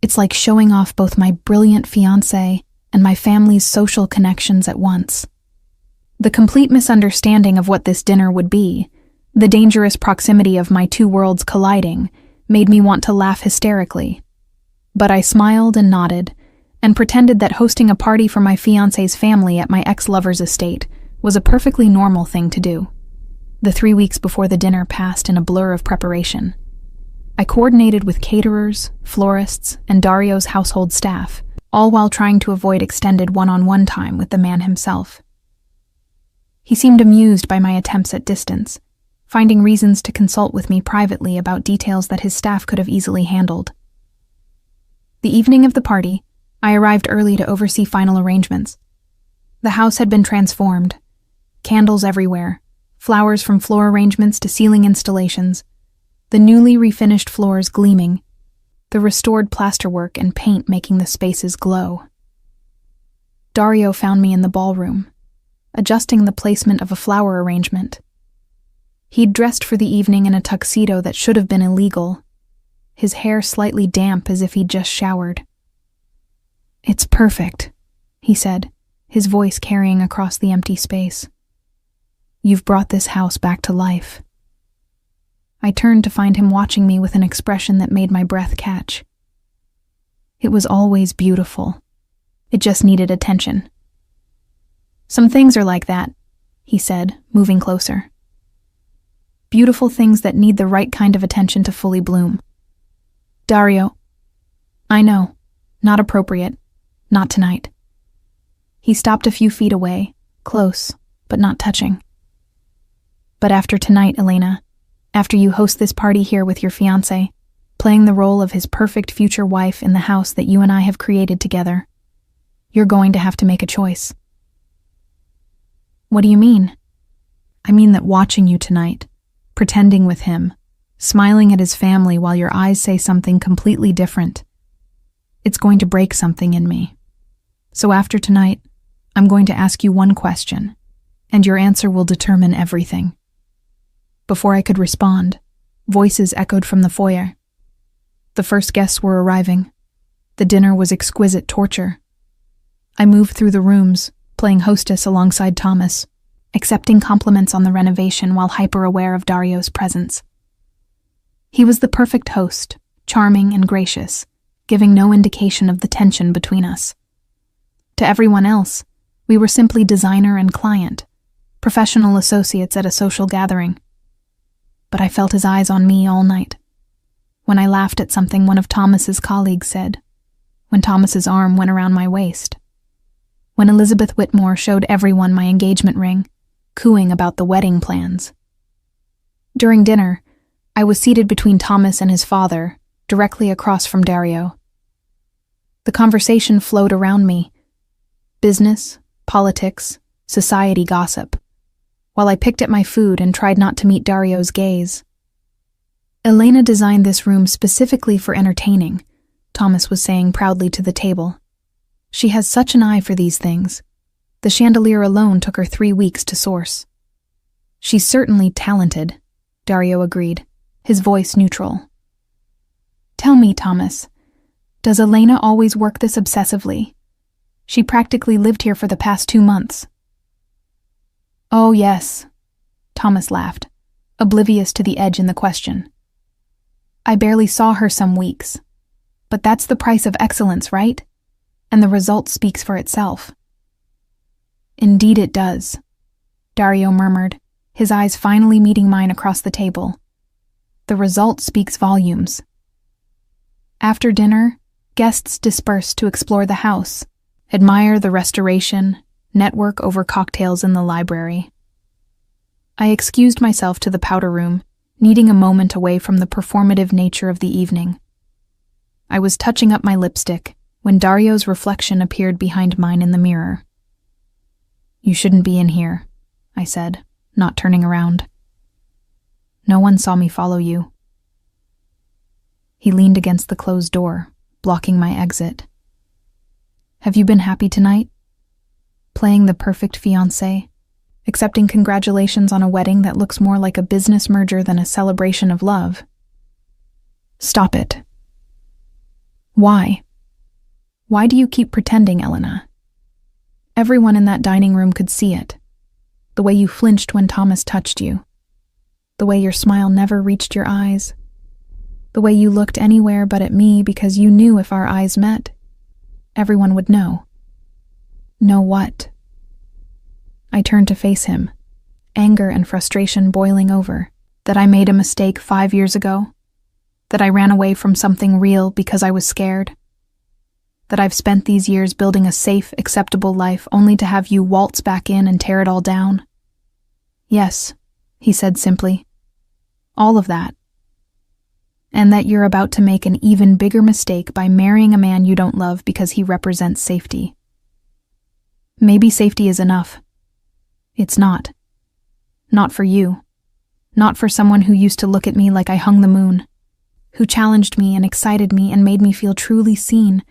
Speaker 1: It's like showing off both my brilliant fiancé and my family's social connections at once. The complete misunderstanding of what this dinner would be, the dangerous proximity of my two worlds colliding, made me want to laugh hysterically. But I smiled and nodded, and pretended that hosting a party for my fiancé's family at my ex-lover's estate was a perfectly normal thing to do. The 3 weeks before the dinner passed in a blur of preparation. I coordinated with caterers, florists, and Dario's household staff, all while trying to avoid extended one-on-one time with the man himself. He seemed amused by my attempts at distance, finding reasons to consult with me privately about details that his staff could have easily handled. The evening of the party, I arrived early to oversee final arrangements. The house had been transformed. Candles everywhere, flowers from floor arrangements to ceiling installations, the newly refinished floors gleaming, the restored plasterwork and paint making the spaces glow. Dario found me in the ballroom, adjusting the placement of a flower arrangement. He'd dressed for the evening in a tuxedo that should have been illegal, his hair slightly damp as if he'd just showered. "It's perfect," he said, his voice carrying across the empty space. "You've brought this house back to life." I turned to find him watching me with an expression that made my breath catch. It was always beautiful. It just needed attention. "Some things are like that," he said, moving closer. "Beautiful things that need the right kind of attention to fully bloom." "Dario." "I know. Not appropriate. Not tonight." He stopped a few feet away, close, but not touching. "But after tonight, Elena, after you host this party here with your fiancé, playing the role of his perfect future wife in the house that you and I have created together, you're going to have to make a choice." "What do you mean?" "I mean that watching you tonight, pretending with him, smiling at his family while your eyes say something completely different, it's going to break something in me. So after tonight, I'm going to ask you one question, and your answer will determine everything." Before I could respond, voices echoed from the foyer. The first guests were arriving. The dinner was exquisite torture. I moved through the rooms, playing hostess alongside Thomas, accepting compliments on the renovation while hyper-aware of Dario's presence. He was the perfect host, charming and gracious, giving no indication of the tension between us. To everyone else, we were simply designer and client, professional associates at a social gathering. But I felt his eyes on me all night. When I laughed at something one of Thomas's colleagues said, when Thomas's arm went around my waist, when Elizabeth Whitmore showed everyone my engagement ring, cooing about the wedding plans. During dinner, I was seated between Thomas and his father, directly across from Dario. The conversation flowed around me. Business, politics, society gossip, while I picked at my food and tried not to meet Dario's gaze. "Elena designed this room specifically for entertaining," Thomas was saying proudly to the table. "She has such an eye for these things. The chandelier alone took her 3 weeks to source." "She's certainly talented," Dario agreed, his voice neutral. "Tell me, Thomas, does Elena always work this obsessively? She practically lived here for the past 2 months." "Oh, yes," Thomas laughed, oblivious to the edge in the question. "I barely saw her some weeks. But that's the price of excellence, right? And the result speaks for itself." "Indeed it does," Dario murmured, his eyes finally meeting mine across the table. "The result speaks volumes." After dinner, guests dispersed to explore the house, admire the restoration, network over cocktails in the library. I excused myself to the powder room, needing a moment away from the performative nature of the evening. I was touching up my lipstick when Dario's reflection appeared behind mine in the mirror. "You shouldn't be in here," I said, not turning around. "No one saw me follow you." He leaned against the closed door, blocking my exit. "Have you been happy tonight? Playing the perfect fiancé, accepting congratulations on a wedding that looks more like a business merger than a celebration of love. Stop it. Why? Why do you keep pretending, Elena? Everyone in that dining room could see it. The way you flinched when Thomas touched you. The way your smile never reached your eyes. The way you looked anywhere but at me because you knew if our eyes met, everyone would know. Know what? I turned to face him, anger and frustration boiling over. That I made a mistake 5 years ago. That I ran away from something real because I was scared. That I've spent these years building a safe, acceptable life only to have you waltz back in and tear it all down. Yes, he said simply. All of that. And that you're about to make an even bigger mistake by marrying a man you don't love because he represents safety. Maybe safety is enough. It's not. Not for you. Not for someone who used to look at me like I hung the moon. Who challenged me and excited me and made me feel truly seen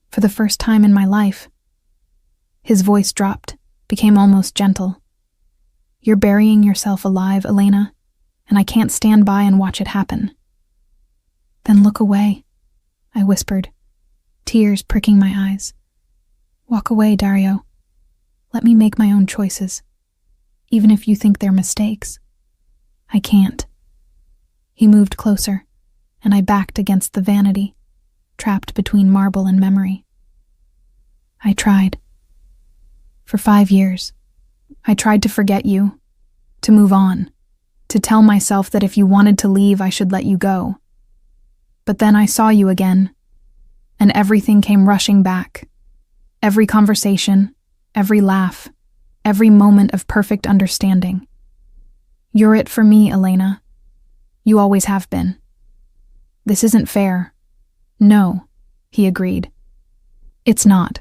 Speaker 1: for the first time in my life. His voice dropped, became almost gentle. You're burying yourself alive, Elena, and I can't stand by and watch it happen. Then look away, I whispered, tears pricking my eyes. Walk away, Dario. Let me make my own choices, even if you think they're mistakes. I can't. He moved closer, and I backed against the vanity, trapped between marble and memory. I tried. For 5 years, I tried to forget you, to move on, to tell myself that if you wanted to leave, I should let you go. But then I saw you again, and everything came rushing back. Every conversation, every laugh, every moment of perfect understanding. You're it for me, Elena. You always have been. This isn't fair. No, he agreed. It's not.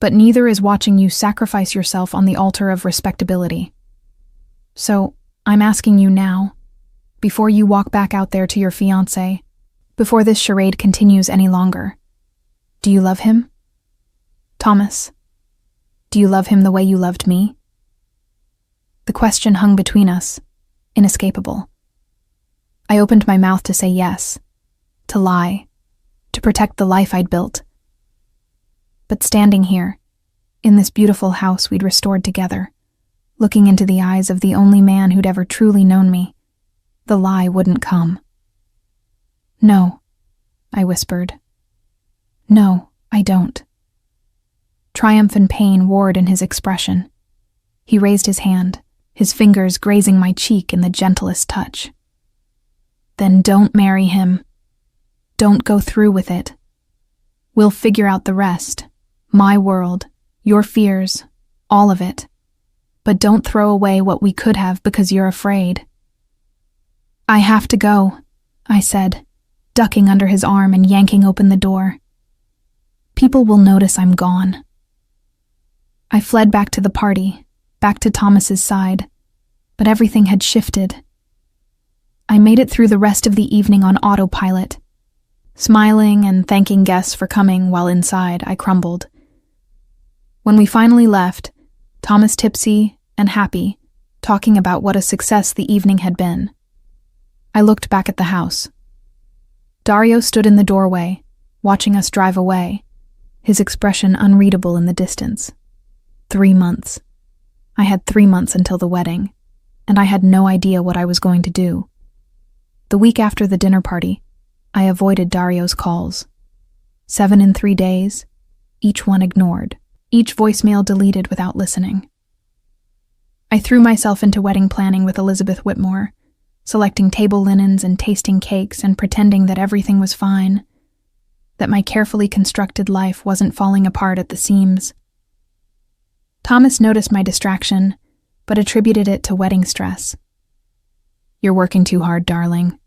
Speaker 1: But neither is watching you sacrifice yourself on the altar of respectability. So, I'm asking you now, before you walk back out there to your fiancé, before this charade continues any longer, do you love him? Thomas, do you love him the way you loved me? The question hung between us, inescapable. I opened my mouth to say yes, to lie, to protect the life I'd built. But standing here, in this beautiful house we'd restored together, looking into the eyes of the only man who'd ever truly known me, the lie wouldn't come. No, I whispered. No, I don't. Triumph and pain warred in his expression. He raised his hand, his fingers grazing my cheek in the gentlest touch. Then don't marry him. Don't go through with it. We'll figure out the rest. My world, your fears, all of it. But don't throw away what we could have because you're afraid. I have to go, I said, ducking under his arm and yanking open the door. People will notice I'm gone. I fled back to the party, back to Thomas's side, but everything had shifted. I made it through the rest of the evening on autopilot, smiling and thanking guests for coming while inside I crumbled. When we finally left, Thomas tipsy and happy, talking about what a success the evening had been, I looked back at the house. Dario stood in the doorway, watching us drive away, his expression unreadable in the distance. 3 months. I had 3 months until the wedding, and I had no idea what I was going to do. The week after the dinner party, I avoided Dario's calls. 7 in 3 days, each one ignored, each voicemail deleted without listening. I threw myself into wedding planning with Elizabeth Whitmore, selecting table linens and tasting cakes and pretending that everything was fine, that my carefully constructed life wasn't falling apart at the seams. Thomas noticed my distraction, but attributed it to wedding stress. "You're working too hard, darling,"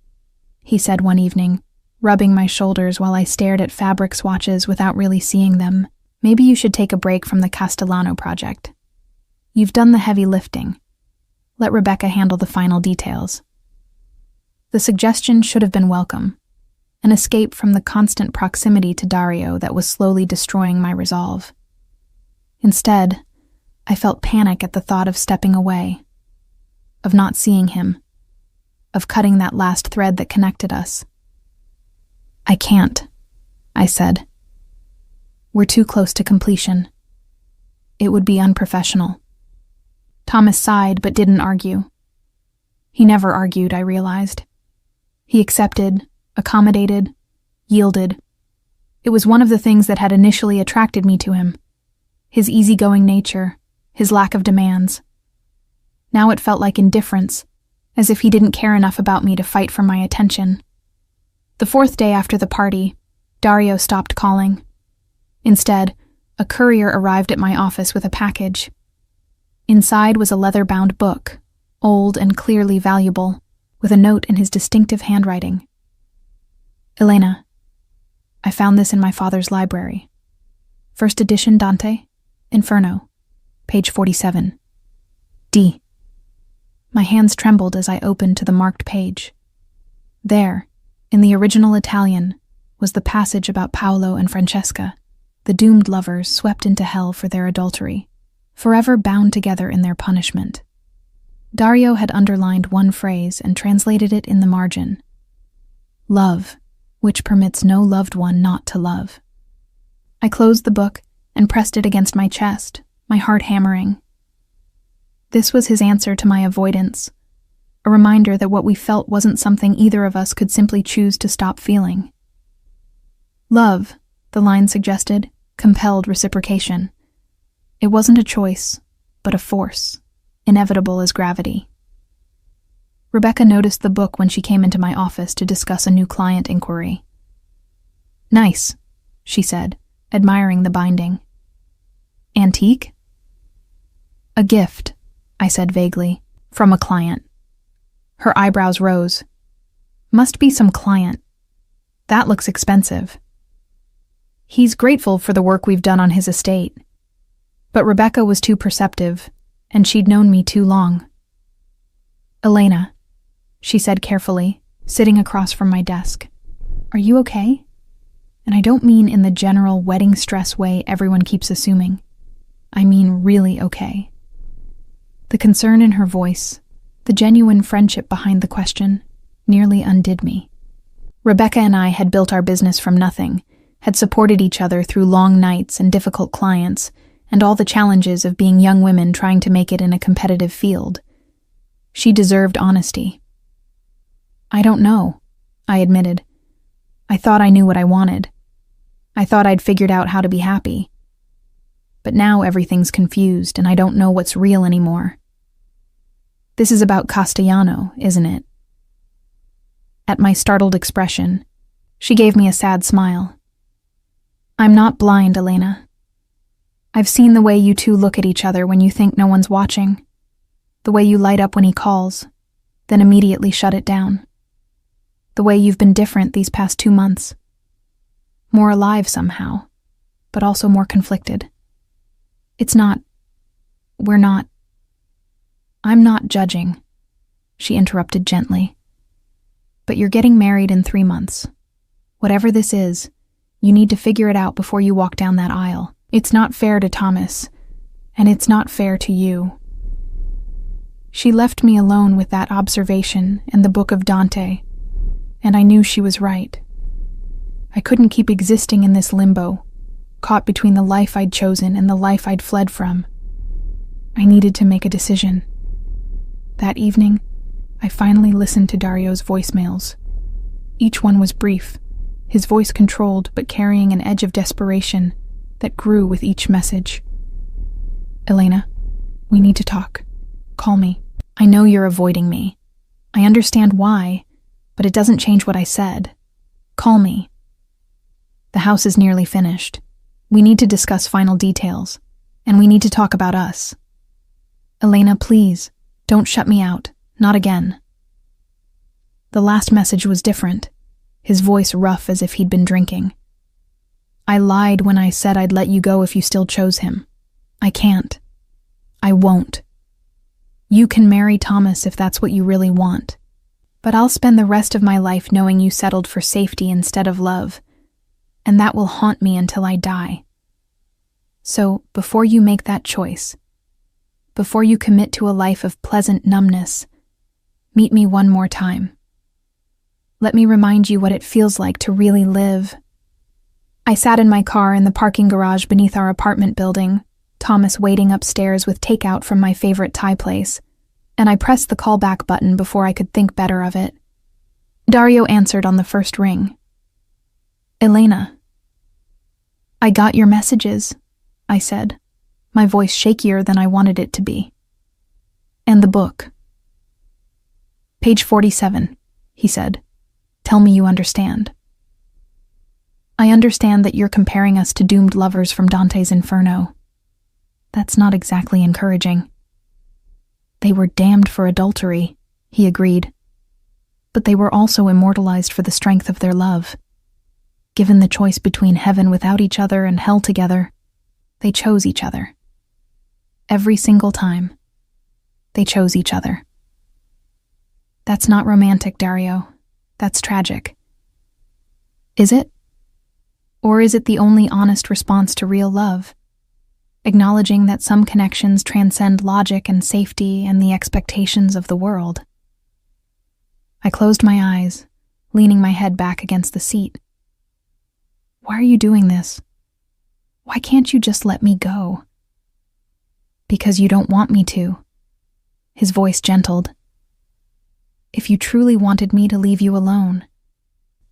Speaker 1: he said one evening, rubbing my shoulders while I stared at fabric swatches without really seeing them. "Maybe you should take a break from the Castellano project. You've done the heavy lifting. Let Rebecca handle the final details." The suggestion should have been welcome, an escape from the constant proximity to Dario that was slowly destroying my resolve. Instead, I felt panic at the thought of stepping away, of not seeing him, of cutting that last thread that connected us. "I can't," I said. "We're too close to completion. It would be unprofessional." Thomas sighed but didn't argue. He never argued, I realized. He accepted, accommodated, yielded. It was one of the things that had initially attracted me to him. His easygoing nature, his lack of demands. Now it felt like indifference, as if he didn't care enough about me to fight for my attention. The 4th day after the party, Dario stopped calling. Instead, a courier arrived at my office with a package. Inside was a leather-bound book, old and clearly valuable, with a note in his distinctive handwriting. "Elena, I found this in my father's library. First edition Dante, Inferno, page 47. D." My hands trembled as I opened to the marked page. There, in the original Italian, was the passage about Paolo and Francesca, the doomed lovers swept into hell for their adultery, forever bound together in their punishment. Dario had underlined one phrase and translated it in the margin. "Love, which permits no loved one not to love." I closed the book and pressed it against my chest, my heart hammering. This was his answer to my avoidance, a reminder that what we felt wasn't something either of us could simply choose to stop feeling. Love, the line suggested, compelled reciprocation. It wasn't a choice, but a force, inevitable as gravity. Rebecca noticed the book when she came into my office to discuss a new client inquiry. "Nice," she said, admiring the binding. "Antique?" "A gift," I said vaguely, "from a client." Her eyebrows rose. "Must be some client. That looks expensive." "He's grateful for the work we've done on his estate." But Rebecca was too perceptive, and she'd known me too long. "Elena," she said carefully, sitting across from my desk, "are you okay? And I don't mean in the general wedding stress way everyone keeps assuming. I mean really okay." The concern in her voice, the genuine friendship behind the question, nearly undid me. Rebecca and I had built our business from nothing, had supported each other through long nights and difficult clients, and all the challenges of being young women trying to make it in a competitive field. She deserved honesty. "I don't know," I admitted. "I thought I knew what I wanted. I thought I'd figured out how to be happy. But now everything's confused and I don't know what's real anymore." "This is about Castellano, isn't it?" At my startled expression, she gave me a sad smile. "I'm not blind, Elena. I've seen the way you two look at each other when you think no one's watching. The way you light up when he calls, then immediately shut it down. The way you've been different these past 2 months. More alive somehow, but also more conflicted. I'm not judging," she interrupted gently. "But you're getting married in 3 months. Whatever this is, you need to figure it out before you walk down that aisle. It's not fair to Thomas, and it's not fair to you." She left me alone with that observation and the book of Dante, and I knew she was right. I couldn't keep existing in this limbo, caught between the life I'd chosen and the life I'd fled from. I needed to make a decision. That evening, I finally listened to Dario's voicemails. Each one was brief, his voice controlled but carrying an edge of desperation that grew with each message. "Elena, we need to talk. Call me. I know you're avoiding me. I understand why, but it doesn't change what I said. Call me. The house is nearly finished. We need to discuss final details, and we need to talk about us. Elena, please, don't shut me out. Not again." The last message was different, his voice rough as if he'd been drinking. "I lied when I said I'd let you go if you still chose him. I can't. I won't. You can marry Thomas if that's what you really want. But I'll spend the rest of my life knowing you settled for safety instead of love, and that will haunt me until I die. So, before you make that choice, before you commit to a life of pleasant numbness, meet me one more time. Let me remind you what it feels like to really live. I sat in my car in the parking garage beneath our apartment building, Thomas waiting upstairs with takeout from my favorite Thai place, and I pressed the callback button before I could think better of it. Dario answered on the first ring. Elena. I got your messages, I said, my voice shakier than I wanted it to be. And the book. Page 47, he said. Tell me you understand. I understand that you're comparing us to doomed lovers from Dante's Inferno. That's not exactly encouraging. They were damned for adultery, he agreed. But they were also immortalized for the strength of their love. Given the choice between heaven without each other and hell together, they chose each other. Every single time, they chose each other. That's not romantic, Dario. That's tragic. Is it? Or is it the only honest response to real love? Acknowledging that some connections transcend logic and safety and the expectations of the world. I closed my eyes, leaning my head back against the seat. Why are you doing this? Why can't you just let me go? Because you don't want me to. His voice gentled. If you truly wanted me to leave you alone,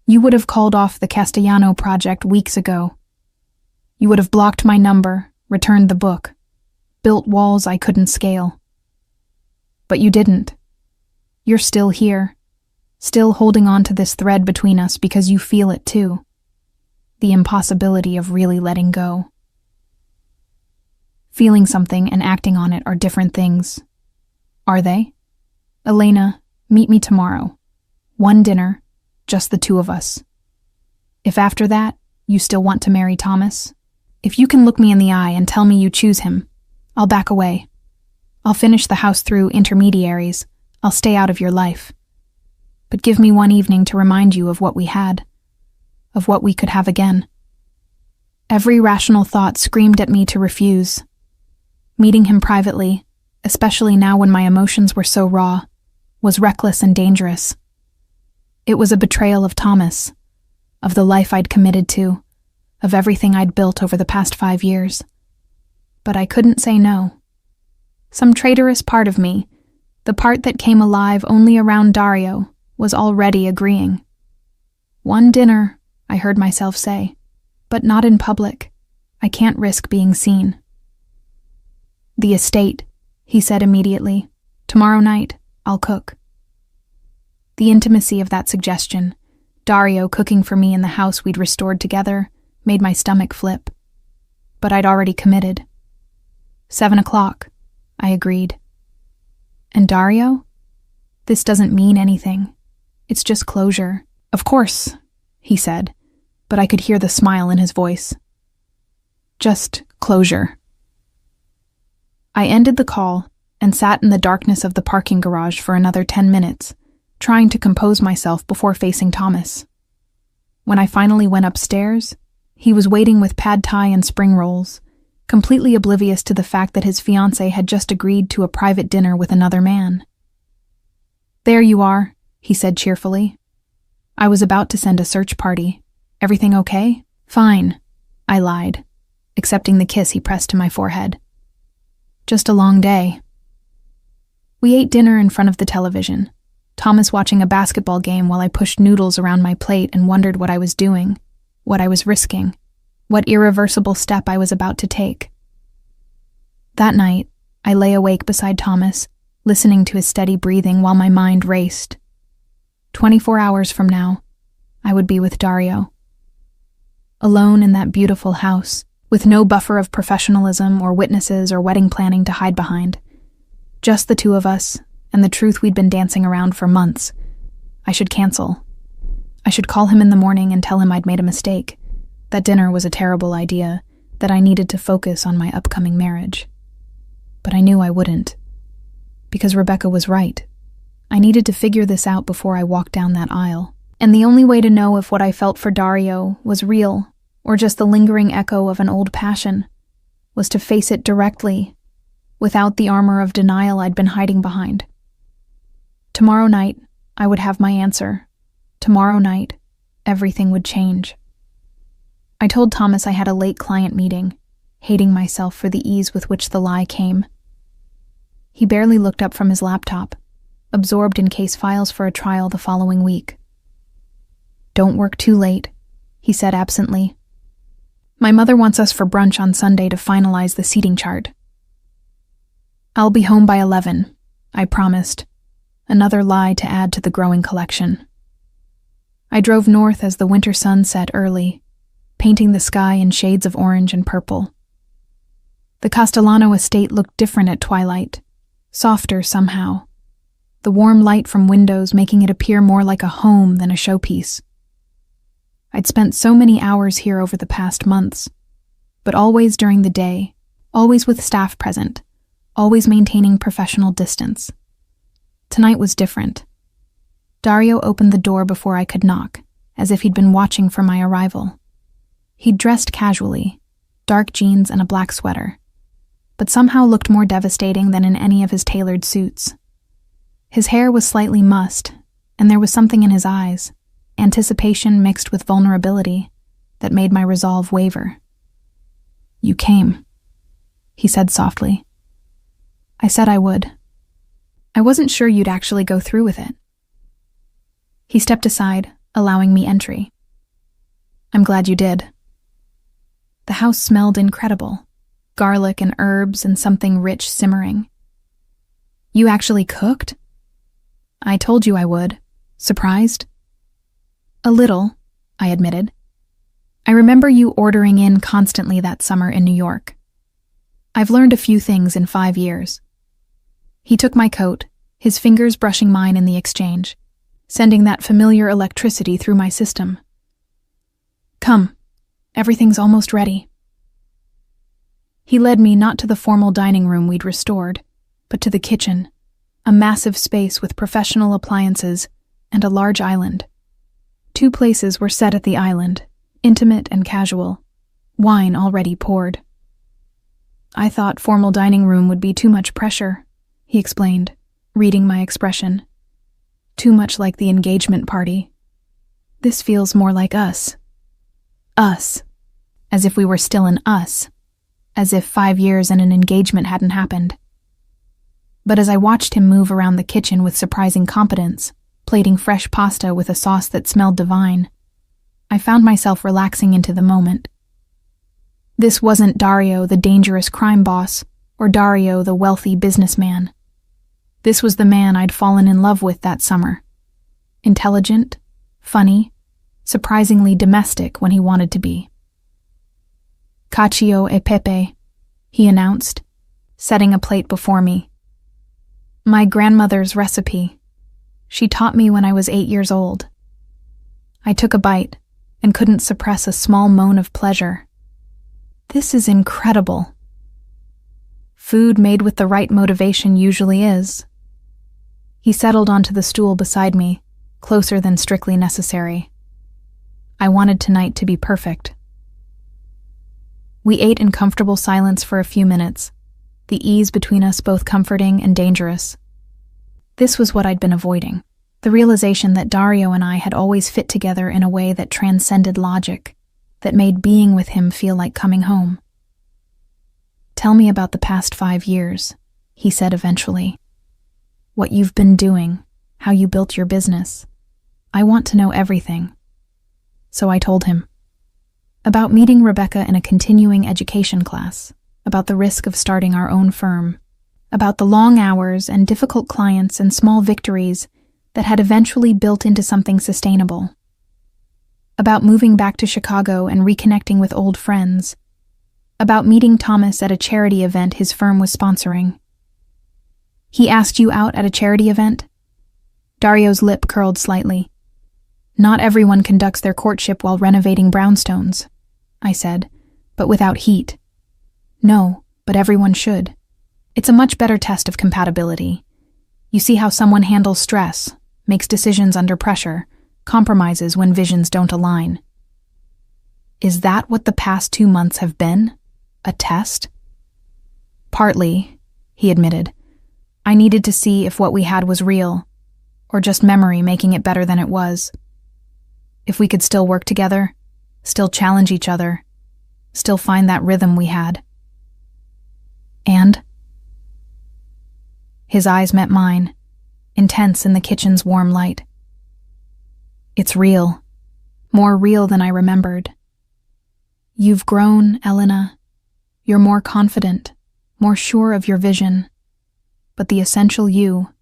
Speaker 1: you would have called off the Castellano project weeks ago. You would have blocked my number, returned the book, built walls I couldn't scale. But you didn't. You're still here, still holding on to this thread between us because you feel it too. The impossibility of really letting go. Feeling something and acting on it are different things. Are they? Elena, meet me tomorrow. One dinner, just the two of us. If after that, you still want to marry Thomas, if you can look me in the eye and tell me you choose him, I'll back away. I'll finish the house through intermediaries. I'll stay out of your life. But give me one evening to remind you of what we had, of what we could have again. Every rational thought screamed at me to refuse. Meeting him privately, especially now when my emotions were so raw, was reckless and dangerous. It was a betrayal of Thomas, of the life I'd committed to, of everything I'd built over the past 5 years. But I couldn't say no. Some traitorous part of me, the part that came alive only around Dario, was already agreeing. One dinner, I heard myself say, but not in public. I can't risk being seen. The estate, he said immediately. Tomorrow night, I'll cook. The intimacy of that suggestion, Dario cooking for me in the house we'd restored together, made my stomach flip. But I'd already committed. 7 o'clock, I agreed. And Dario? This doesn't mean anything. It's just closure. Of course, he said, but I could hear the smile in his voice. Just closure. I ended the call and sat in the darkness of the parking garage for another 10 minutes, trying to compose myself before facing Thomas. When I finally went upstairs, he was waiting with pad thai and spring rolls, completely oblivious to the fact that his fiancée had just agreed to a private dinner with another man. There you are, he said cheerfully. I was about to send a search party. Everything okay? Fine, I lied, accepting the kiss he pressed to my forehead. Just a long day. We ate dinner in front of the television, Thomas watching a basketball game while I pushed noodles around my plate and wondered what I was doing, what I was risking, what irreversible step I was about to take. That night, I lay awake beside Thomas, listening to his steady breathing while my mind raced. 24 hours from now, I would be with Dario. Alone in that beautiful house, with no buffer of professionalism or witnesses or wedding planning to hide behind. Just the two of us, and the truth we'd been dancing around for months. I should cancel. I should call him in the morning and tell him I'd made a mistake, that dinner was a terrible idea, that I needed to focus on my upcoming marriage. But I knew I wouldn't. Because Rebecca was right. I needed to figure this out before I walked down that aisle. And the only way to know if what I felt for Dario was real, or just the lingering echo of an old passion, was to face it directly, without the armor of denial I'd been hiding behind. Tomorrow night, I would have my answer. Tomorrow night, everything would change. I told Thomas I had a late client meeting, hating myself for the ease with which the lie came. He barely looked up from his laptop, absorbed in case files for a trial the following week. "Don't work too late," he said absently. "My mother wants us for brunch on Sunday to finalize the seating chart." "I'll be home by 11, I promised, another lie to add to the growing collection. I drove north as the winter sun set early, painting the sky in shades of orange and purple. The Castellano estate looked different at twilight, softer somehow, the warm light from windows making it appear more like a home than a showpiece. I'd spent so many hours here over the past months, but always during the day, always with staff present, always maintaining professional distance. Tonight was different. Dario opened the door before I could knock, as if he'd been watching for my arrival. He'd dressed casually, dark jeans and a black sweater, but somehow looked more devastating than in any of his tailored suits. His hair was slightly mussed, and there was something in his eyes, anticipation mixed with vulnerability, that made my resolve waver. "You came," he said softly. I said I would. I wasn't sure you'd actually go through with it. He stepped aside, allowing me entry. "I'm glad you did." The house smelled incredible, garlic and herbs and something rich simmering. "You actually cooked?" "I told you I would. Surprised?" "A little," I admitted. "I remember you ordering in constantly that summer in New York. I've learned a few things in 5 years." He took my coat, his fingers brushing mine in the exchange, sending that familiar electricity through my system. "Come, everything's almost ready." He led me not to the formal dining room we'd restored, but to the kitchen, a massive space with professional appliances and a large island. 2 places were set at the island, intimate and casual, wine already poured. "I thought formal dining room would be too much pressure," he explained, reading my expression. "Too much like the engagement party. This feels more like us. Us. As if we were still in us. As if 5 years and an engagement hadn't happened." But as I watched him move around the kitchen with surprising competence, plating fresh pasta with a sauce that smelled divine, I found myself relaxing into the moment. This wasn't Dario, the dangerous crime boss, or Dario, the wealthy businessman. This was the man I'd fallen in love with that summer. Intelligent, funny, surprisingly domestic when he wanted to be. "Cacio e pepe," he announced, setting a plate before me. "My grandmother's recipe. She taught me when I was 8 years old." I took a bite and couldn't suppress a small moan of pleasure. This is incredible. Food made with the right motivation usually is. He settled onto the stool beside me, closer than strictly necessary. I wanted tonight to be perfect. We ate in comfortable silence for a few minutes, the ease between us both comforting and dangerous. This was what I'd been avoiding, the realization that Dario and I had always fit together in a way that transcended logic, that made being with him feel like coming home. "Tell me about the past 5 years," he said eventually. "What you've been doing, how you built your business. I want to know everything." So I told him. About meeting Rebecca in a continuing education class, about the risk of starting our own firm, about the long hours and difficult clients and small victories that had eventually built into something sustainable. About moving back to Chicago and reconnecting with old friends. About meeting Thomas at a charity event his firm was sponsoring. "He asked you out at a charity event?" Dario's lip curled slightly. "Not everyone conducts their courtship while renovating brownstones," I said, but without heat. "No, but everyone should. It's a much better test of compatibility. You see how someone handles stress, makes decisions under pressure, compromises when visions don't align." "Is that what the past 2 months have been? A test?" "Partly," he admitted. I needed to see if what we had was real, or just memory making it better than it was. If we could still work together, still challenge each other, still find that rhythm we had. And? His eyes met mine, intense in the kitchen's warm light. It's real, more real than I remembered. You've grown, Elena. You're more confident, more sure of your vision. But the essential you,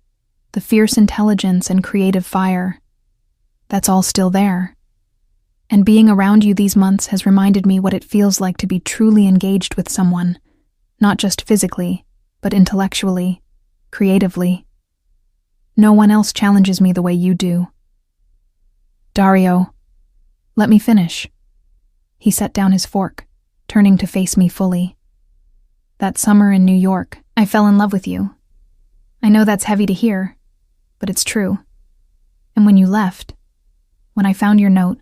Speaker 1: the fierce intelligence and creative fire, that's all still there. And being around you these months has reminded me what it feels like to be truly engaged with someone, not just physically, but intellectually, creatively. No one else challenges me the way you do. Dario, let me finish. He set down his fork, turning to face me fully. That summer in New York, I fell in love with you. I know that's heavy to hear, but it's true. And when you left, when I found your note,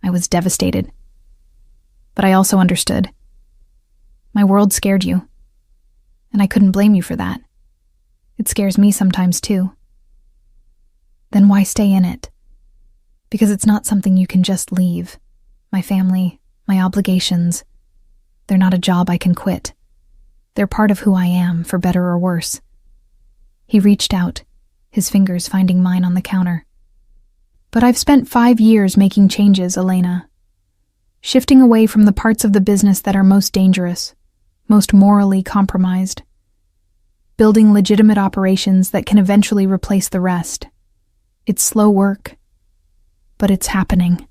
Speaker 1: I was devastated. But I also understood. My world scared you, and I couldn't blame you for that. It scares me sometimes too. Then why stay in it? Because it's not something you can just leave. My family, my obligations, they're not a job I can quit. They're part of who I am, for better or worse. He reached out, his fingers finding mine on the counter. But I've spent 5 years making changes, Elena. Shifting away from the parts of the business that are most dangerous, most morally compromised. Building legitimate operations that can eventually replace the rest. It's slow work, but it's happening.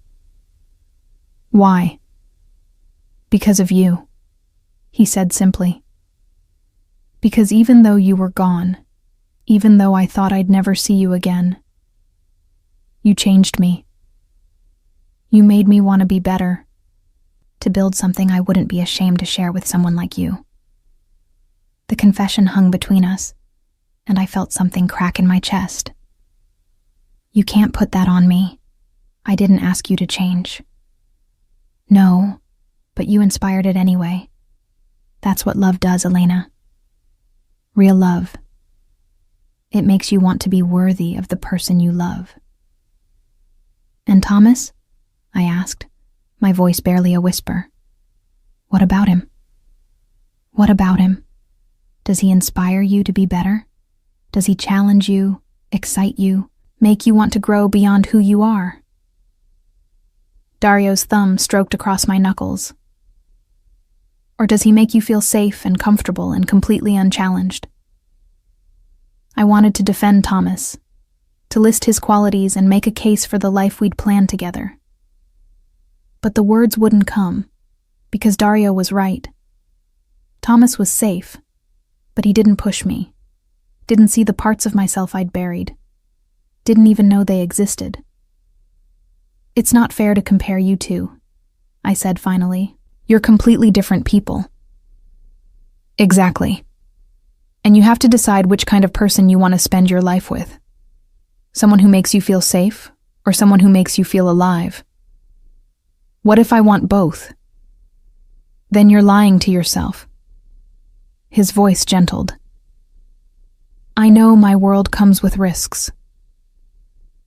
Speaker 1: Why? Because of you, he said simply. Because even though you were gone, even though I thought I'd never see you again, you changed me. You made me want to be better, to build something I wouldn't be ashamed to share with someone like you. The confession hung between us, and I felt something crack in my chest. You can't put that on me. I didn't ask you to change. No, but you inspired it anyway. That's what love does, Elena. Real love. It makes you want to be worthy of the person you love. And Thomas? I asked, my voice barely a whisper. What about him? What about him? Does he inspire you to be better? Does he challenge you, excite you, make you want to grow beyond who you are? Dario's thumb stroked across my knuckles. Or does he make you feel safe and comfortable and completely unchallenged? I wanted to defend Thomas, to list his qualities and make a case for the life we'd planned together. But the words wouldn't come, because Dario was right. Thomas was safe, but he didn't push me, didn't see the parts of myself I'd buried, didn't even know they existed. It's not fair to compare you two, I said finally. You're completely different people. Exactly. And you have to decide which kind of person you want to spend your life with. Someone who makes you feel safe, or someone who makes you feel alive? What if I want both? Then you're lying to yourself. His voice gentled. I know my world comes with risks.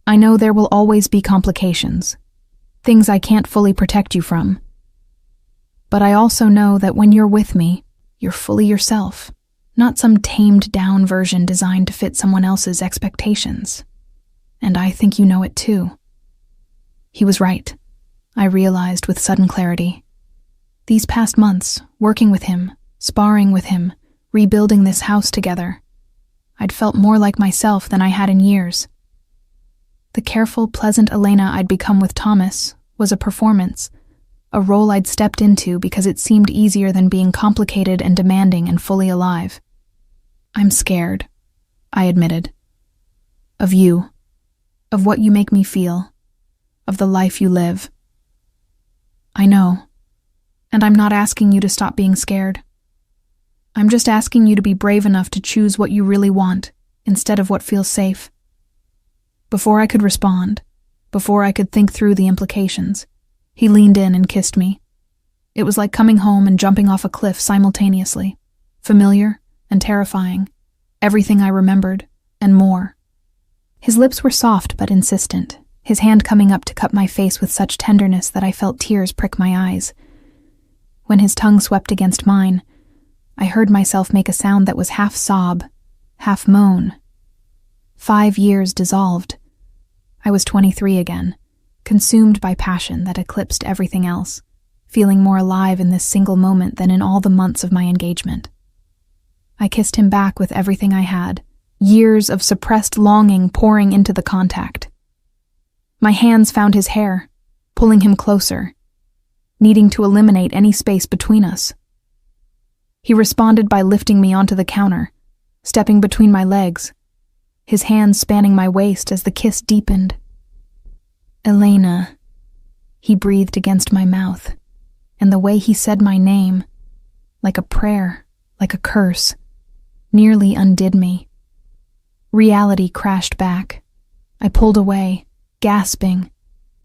Speaker 1: I know there will always be complications, things I can't fully protect you from. But I also know that when you're with me, you're fully yourself, not some tamed-down version designed to fit someone else's expectations. And I think you know it too. He was right, I realized with sudden clarity. These past months, working with him, sparring with him, rebuilding this house together, I'd felt more like myself than I had in years. The careful, pleasant Elena I'd become with Thomas was a performance, a role I'd stepped into because it seemed easier than being complicated and demanding and fully alive. I'm scared, I admitted. Of you, of what you make me feel, of the life you live. I know, and I'm not asking you to stop being scared. I'm just asking you to be brave enough to choose what you really want instead of what feels safe. Before I could respond, before I could think through the implications, he leaned in and kissed me. It was like coming home and jumping off a cliff simultaneously, familiar and terrifying, everything I remembered, and more. His lips were soft but insistent, his hand coming up to cup my face with such tenderness that I felt tears prick my eyes. When his tongue swept against mine, I heard myself make a sound that was half sob, half moan. 5 years dissolved. I was 23 again, consumed by passion that eclipsed everything else, feeling more alive in this single moment than in all the months of my engagement. I kissed him back with everything I had, years of suppressed longing pouring into the contact. My hands found his hair, pulling him closer, needing to eliminate any space between us. He responded by lifting me onto the counter, stepping between my legs, his hands spanning my waist as the kiss deepened. "Elena," he breathed against my mouth, and the way he said my name, like a prayer, like a curse, nearly undid me. Reality crashed back. I pulled away, gasping,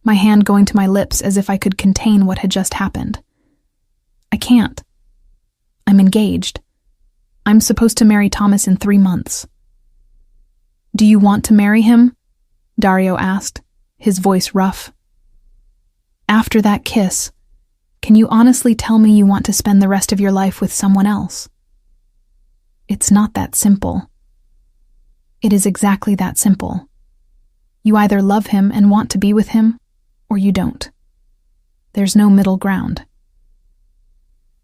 Speaker 1: my hand going to my lips as if I could contain what had just happened. I can't. I'm engaged. I'm supposed to marry Thomas in 3 months. "Do you want to marry him?" Dario asked, his voice rough. "After that kiss, can you honestly tell me you want to spend the rest of your life with someone else?" It's not that simple. It is exactly that simple. You either love him and want to be with him, or you don't. There's no middle ground.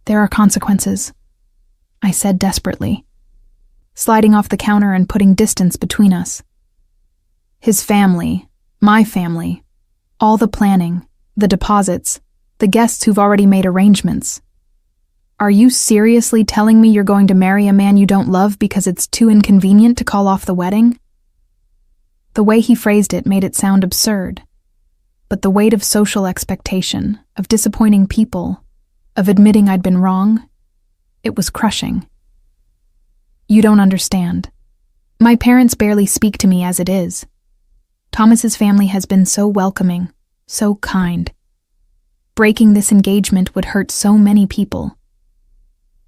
Speaker 1: "There are consequences," I said desperately, sliding off the counter and putting distance between us. His family, my family, all the planning, the deposits, the guests who've already made arrangements. Are you seriously telling me you're going to marry a man you don't love because it's too inconvenient to call off the wedding? The way he phrased it made it sound absurd, but the weight of social expectation, of disappointing people, of admitting I'd been wrong, it was crushing. "You don't understand. My parents barely speak to me as it is. Thomas's family has been so welcoming, so kind. Breaking this engagement would hurt so many people.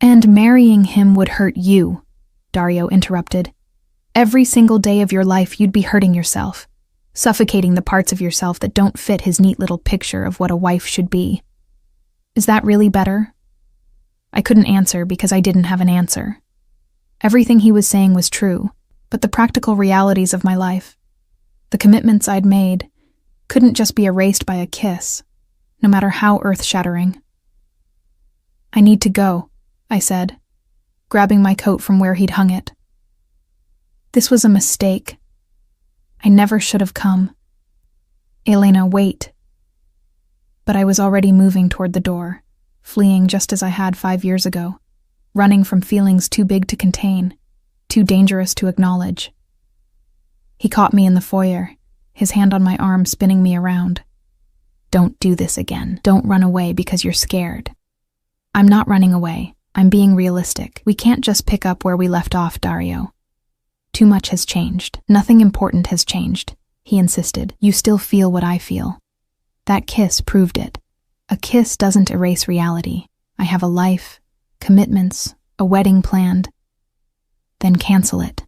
Speaker 1: And marrying him would hurt you," Dario interrupted. "Every single day of your life you'd be hurting yourself, suffocating the parts of yourself that don't fit his neat little picture of what a wife should be. Is that really better?" I couldn't answer because I didn't have an answer. Everything he was saying was true, but the practical realities of my life, the commitments I'd made, couldn't just be erased by a kiss, no matter how earth-shattering. "I need to go," I said, grabbing my coat from where he'd hung it. "This was a mistake. I never should have come. Elena, wait." But I was already moving toward the door, fleeing just as I had 5 years ago, running from feelings too big to contain, too dangerous to acknowledge. He caught me in the foyer, his hand on my arm spinning me around. "Don't do this again. Don't run away because you're scared." "I'm not running away. I'm being realistic. We can't just pick up where we left off, Dario. Too much has changed. Nothing important has changed," he insisted. "You still feel what I feel. That kiss proved it. A kiss doesn't erase reality. I have a life, commitments, a wedding planned. Then cancel it."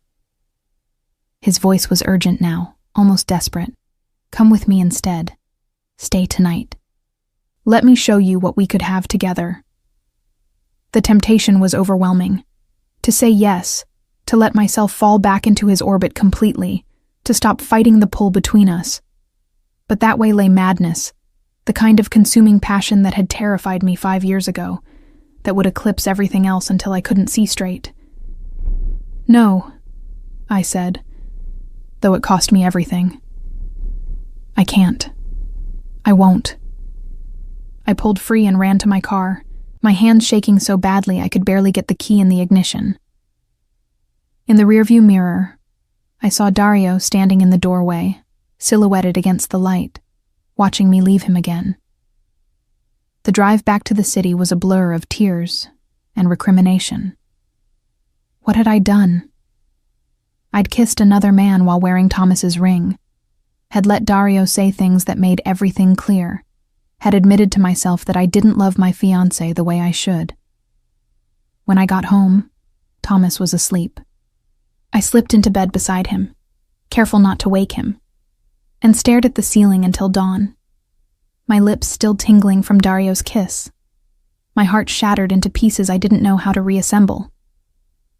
Speaker 1: His voice was urgent now, almost desperate. "Come with me instead. Stay tonight. Let me show you what we could have together." The temptation was overwhelming. To say yes, to let myself fall back into his orbit completely, to stop fighting the pull between us. But that way lay madness, the kind of consuming passion that had terrified me 5 years ago, that would eclipse everything else until I couldn't see straight. "No," I said, though it cost me everything. "I can't. I won't." I pulled free and ran to my car, my hands shaking so badly I could barely get the key in the ignition. In the rearview mirror, I saw Dario standing in the doorway, silhouetted against the light, watching me leave him again. The drive back to the city was a blur of tears and recrimination. What had I done? I'd kissed another man while wearing Thomas's ring, had let Dario say things that made everything clear, had admitted to myself that I didn't love my fiancé the way I should. When I got home, Thomas was asleep. I slipped into bed beside him, careful not to wake him, and stared at the ceiling until dawn, my lips still tingling from Dario's kiss, my heart shattered into pieces I didn't know how to reassemble.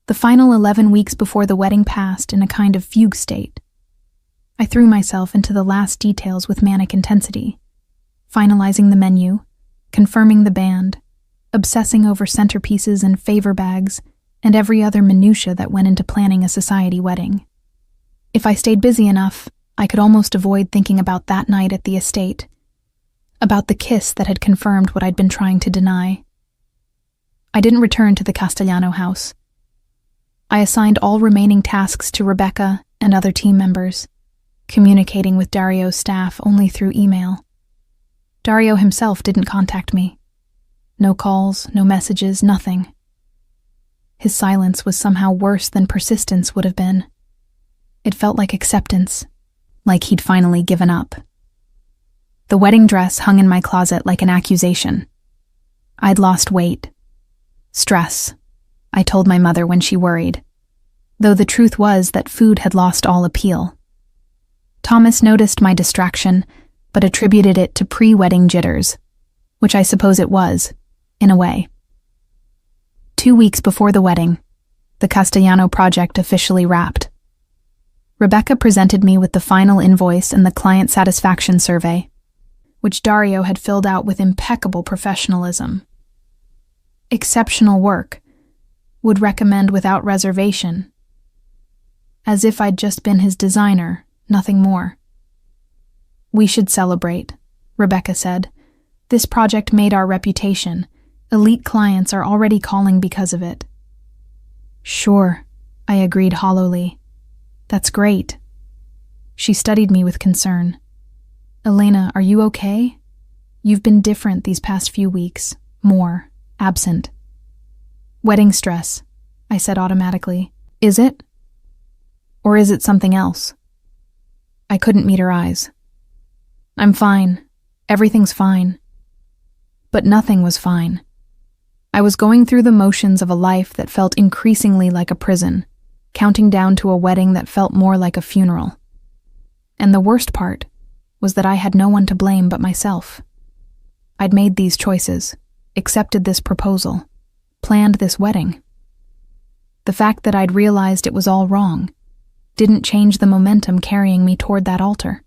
Speaker 1: The final 11 weeks before the wedding passed in a kind of fugue state. I threw myself into the last details with manic intensity, finalizing the menu, confirming the band, obsessing over centerpieces and favor bags, and every other minutia that went into planning a society wedding. If I stayed busy enough, I could almost avoid thinking about that night at the estate, about the kiss that had confirmed what I'd been trying to deny. I didn't return to the Castellano house. I assigned all remaining tasks to Rebecca and other team members, communicating with Dario's staff only through email. Dario himself didn't contact me. No calls, no messages, nothing. His silence was somehow worse than persistence would have been. It felt like acceptance, like he'd finally given up. The wedding dress hung in my closet like an accusation. I'd lost weight. Stress, I told my mother when she worried, though the truth was that food had lost all appeal. Thomas noticed my distraction, but attributed it to pre-wedding jitters, which I suppose it was, in a way. 2 weeks before the wedding, the Castellano project officially wrapped. Rebecca presented me with the final invoice and the client satisfaction survey, which Dario had filled out with impeccable professionalism. Exceptional work. Would recommend without reservation. As if I'd just been his designer, nothing more. We should celebrate, Rebecca said. This project made our reputation. Elite clients are already calling because of it. Sure, I agreed hollowly. That's great. She studied me with concern. Elena, are you okay? You've been different these past few weeks. More. Absent. Wedding stress, I said automatically. Is it? Or is it something else? I couldn't meet her eyes. I'm fine. Everything's fine. But nothing was fine. I was going through the motions of a life that felt increasingly like a prison, counting down to a wedding that felt more like a funeral. And the worst part was that I had no one to blame but myself. I'd made these choices, accepted this proposal, planned this wedding. The fact that I'd realized it was all wrong didn't change the momentum carrying me toward that altar.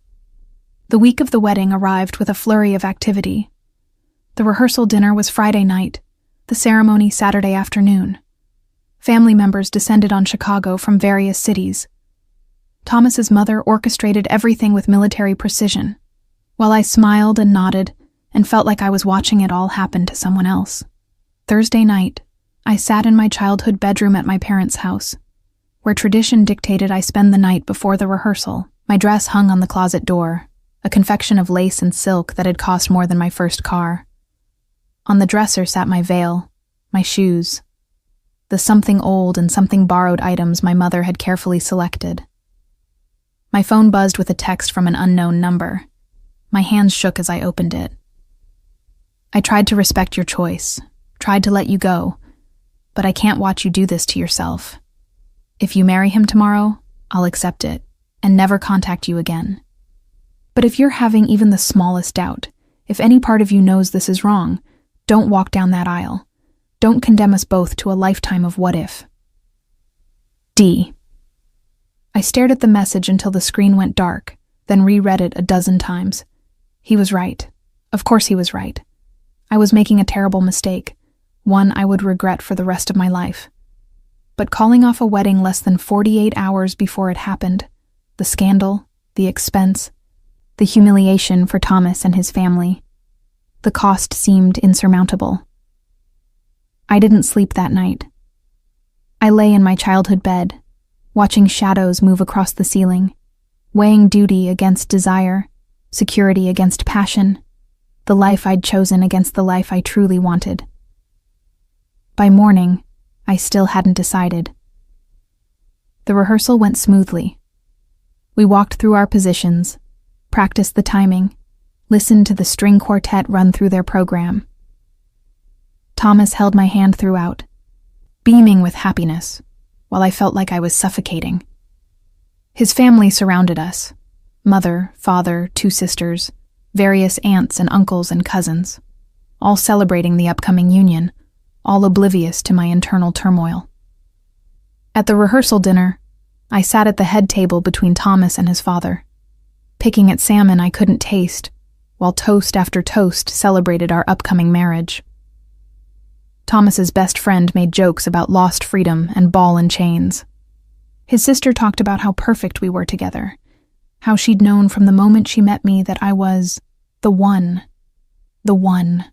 Speaker 1: The week of the wedding arrived with a flurry of activity. The rehearsal dinner was Friday night, the ceremony Saturday afternoon. Family members descended on Chicago from various cities. Thomas's mother orchestrated everything with military precision, while I smiled and nodded and felt like I was watching it all happen to someone else. Thursday night, I sat in my childhood bedroom at my parents' house, where tradition dictated I spend the night before the rehearsal. My dress hung on the closet door, a confection of lace and silk that had cost more than my first car. On the dresser sat my veil, my shoes, the something old and something borrowed items my mother had carefully selected. My phone buzzed with a text from an unknown number. My hands shook as I opened it. I tried to respect your choice, tried to let you go, but I can't watch you do this to yourself. If you marry him tomorrow, I'll accept it and never contact you again. But if you're having even the smallest doubt, if any part of you knows this is wrong, don't walk down that aisle. Don't condemn us both to a lifetime of what if. D. I stared at the message until the screen went dark, then reread it a dozen times. He was right. Of course he was right. I was making a terrible mistake, one I would regret for the rest of my life. But calling off a wedding less than 48 hours before it happened, the scandal, the expense, the humiliation for Thomas and his family, the cost seemed insurmountable. I didn't sleep that night. I lay in my childhood bed, watching shadows move across the ceiling, weighing duty against desire, security against passion, the life I'd chosen against the life I truly wanted. By morning, I still hadn't decided. The rehearsal went smoothly. We walked through our positions, practiced the timing, listened to the string quartet run through their program. Thomas held my hand throughout, beaming with happiness, while I felt like I was suffocating. His family surrounded us: mother, father, 2 sisters, various aunts and uncles and cousins, all celebrating the upcoming union, all oblivious to my internal turmoil. At the rehearsal dinner, I sat at the head table between Thomas and his father, picking at salmon I couldn't taste, while toast after toast celebrated our upcoming marriage. Thomas's best friend made jokes about lost freedom and ball and chains. His sister talked about how perfect we were together, how she'd known from the moment she met me that I was the one. The one.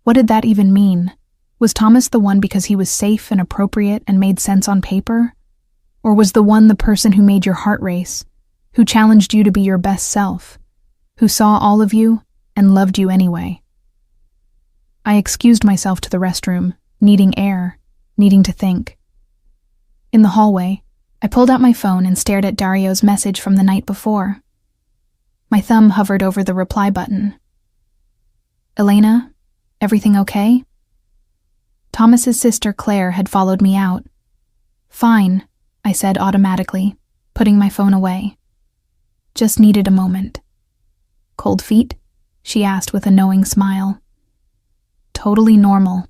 Speaker 1: What did that even mean? Was Thomas the one because he was safe and appropriate and made sense on paper? Or was the one the person who made your heart race, who challenged you to be your best self, who saw all of you and loved you anyway? I excused myself to the restroom, needing air, needing to think. In the hallway, I pulled out my phone and stared at Dario's message from the night before. My thumb hovered over the reply button. "Elena, everything okay?" Thomas's sister Claire had followed me out. "Fine," I said automatically, putting my phone away. "Just needed a moment." "Cold feet?" she asked with a knowing smile. "Totally normal.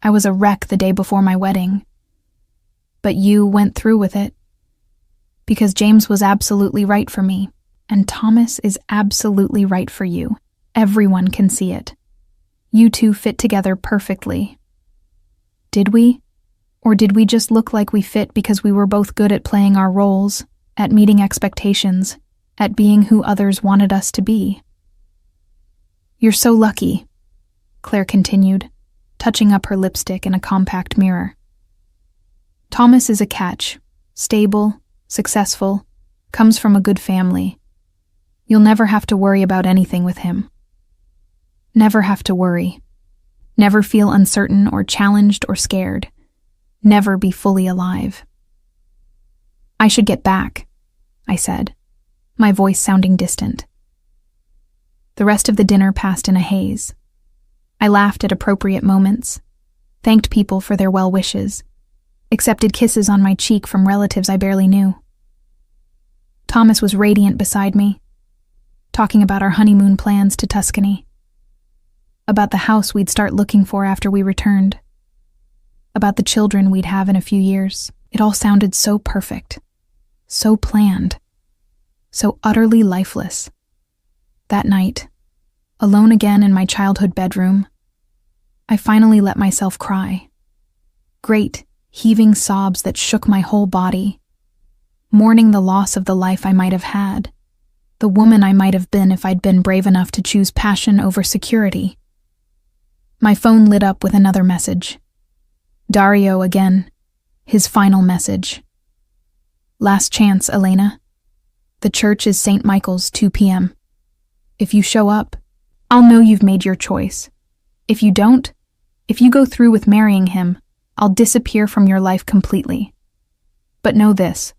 Speaker 1: I was a wreck the day before my wedding. But you went through with it. Because James was absolutely right for me, and Thomas is absolutely right for you. Everyone can see it. You two fit together perfectly." Did we? Or did we just look like we fit because we were both good at playing our roles, at meeting expectations, at being who others wanted us to be? "You're so lucky," Claire continued, touching up her lipstick in a compact mirror. "Thomas is a catch, stable, successful, comes from a good family. You'll never have to worry about anything with him. Never have to worry. Never feel uncertain or challenged or scared. Never be fully alive." "I should get back," I said, my voice sounding distant. The rest of the dinner passed in a haze. I laughed at appropriate moments, thanked people for their well wishes, accepted kisses on my cheek from relatives I barely knew. Thomas was radiant beside me, talking about our honeymoon plans to Tuscany, about the house we'd start looking for after we returned, about the children we'd have in a few years. It all sounded so perfect, so planned, so utterly lifeless. That night, alone again in my childhood bedroom, I finally let myself cry. Great, heaving sobs that shook my whole body, mourning the loss of the life I might have had, the woman I might have been if I'd been brave enough to choose passion over security. My phone lit up with another message. Dario again, his final message. "Last chance, Elena. The church is St. Michael's, 2 p.m. If you show up, I'll know you've made your choice. If you don't, if you go through with marrying him, I'll disappear from your life completely. But know this,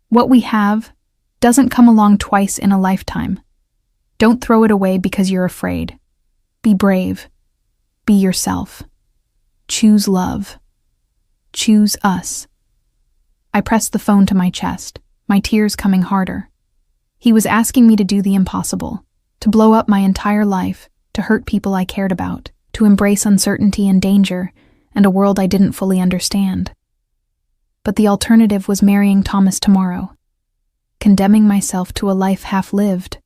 Speaker 1: what we have doesn't come along twice in a lifetime. Don't throw it away because you're afraid. Be brave. Be yourself. Choose love. Choose us." I pressed the phone to my chest, my tears coming harder. He was asking me to do the impossible, to blow up my entire life, to hurt people I cared about, to embrace uncertainty and danger, and a world I didn't fully understand. But the alternative was marrying Thomas tomorrow, condemning myself to a life half-lived,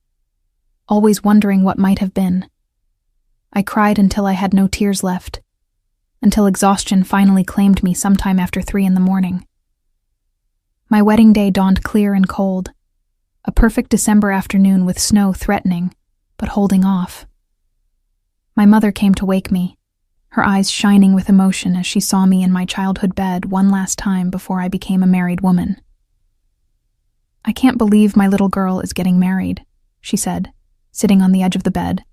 Speaker 1: always wondering what might have been. I cried until I had no tears left, until exhaustion finally claimed me sometime after 3 a.m. My wedding day dawned clear and cold, a perfect December afternoon with snow threatening, but holding off. My mother came to wake me, her eyes shining with emotion as she saw me in my childhood bed one last time before I became a married woman. "I can't believe my little girl is getting married," she said, sitting on the edge of the bed.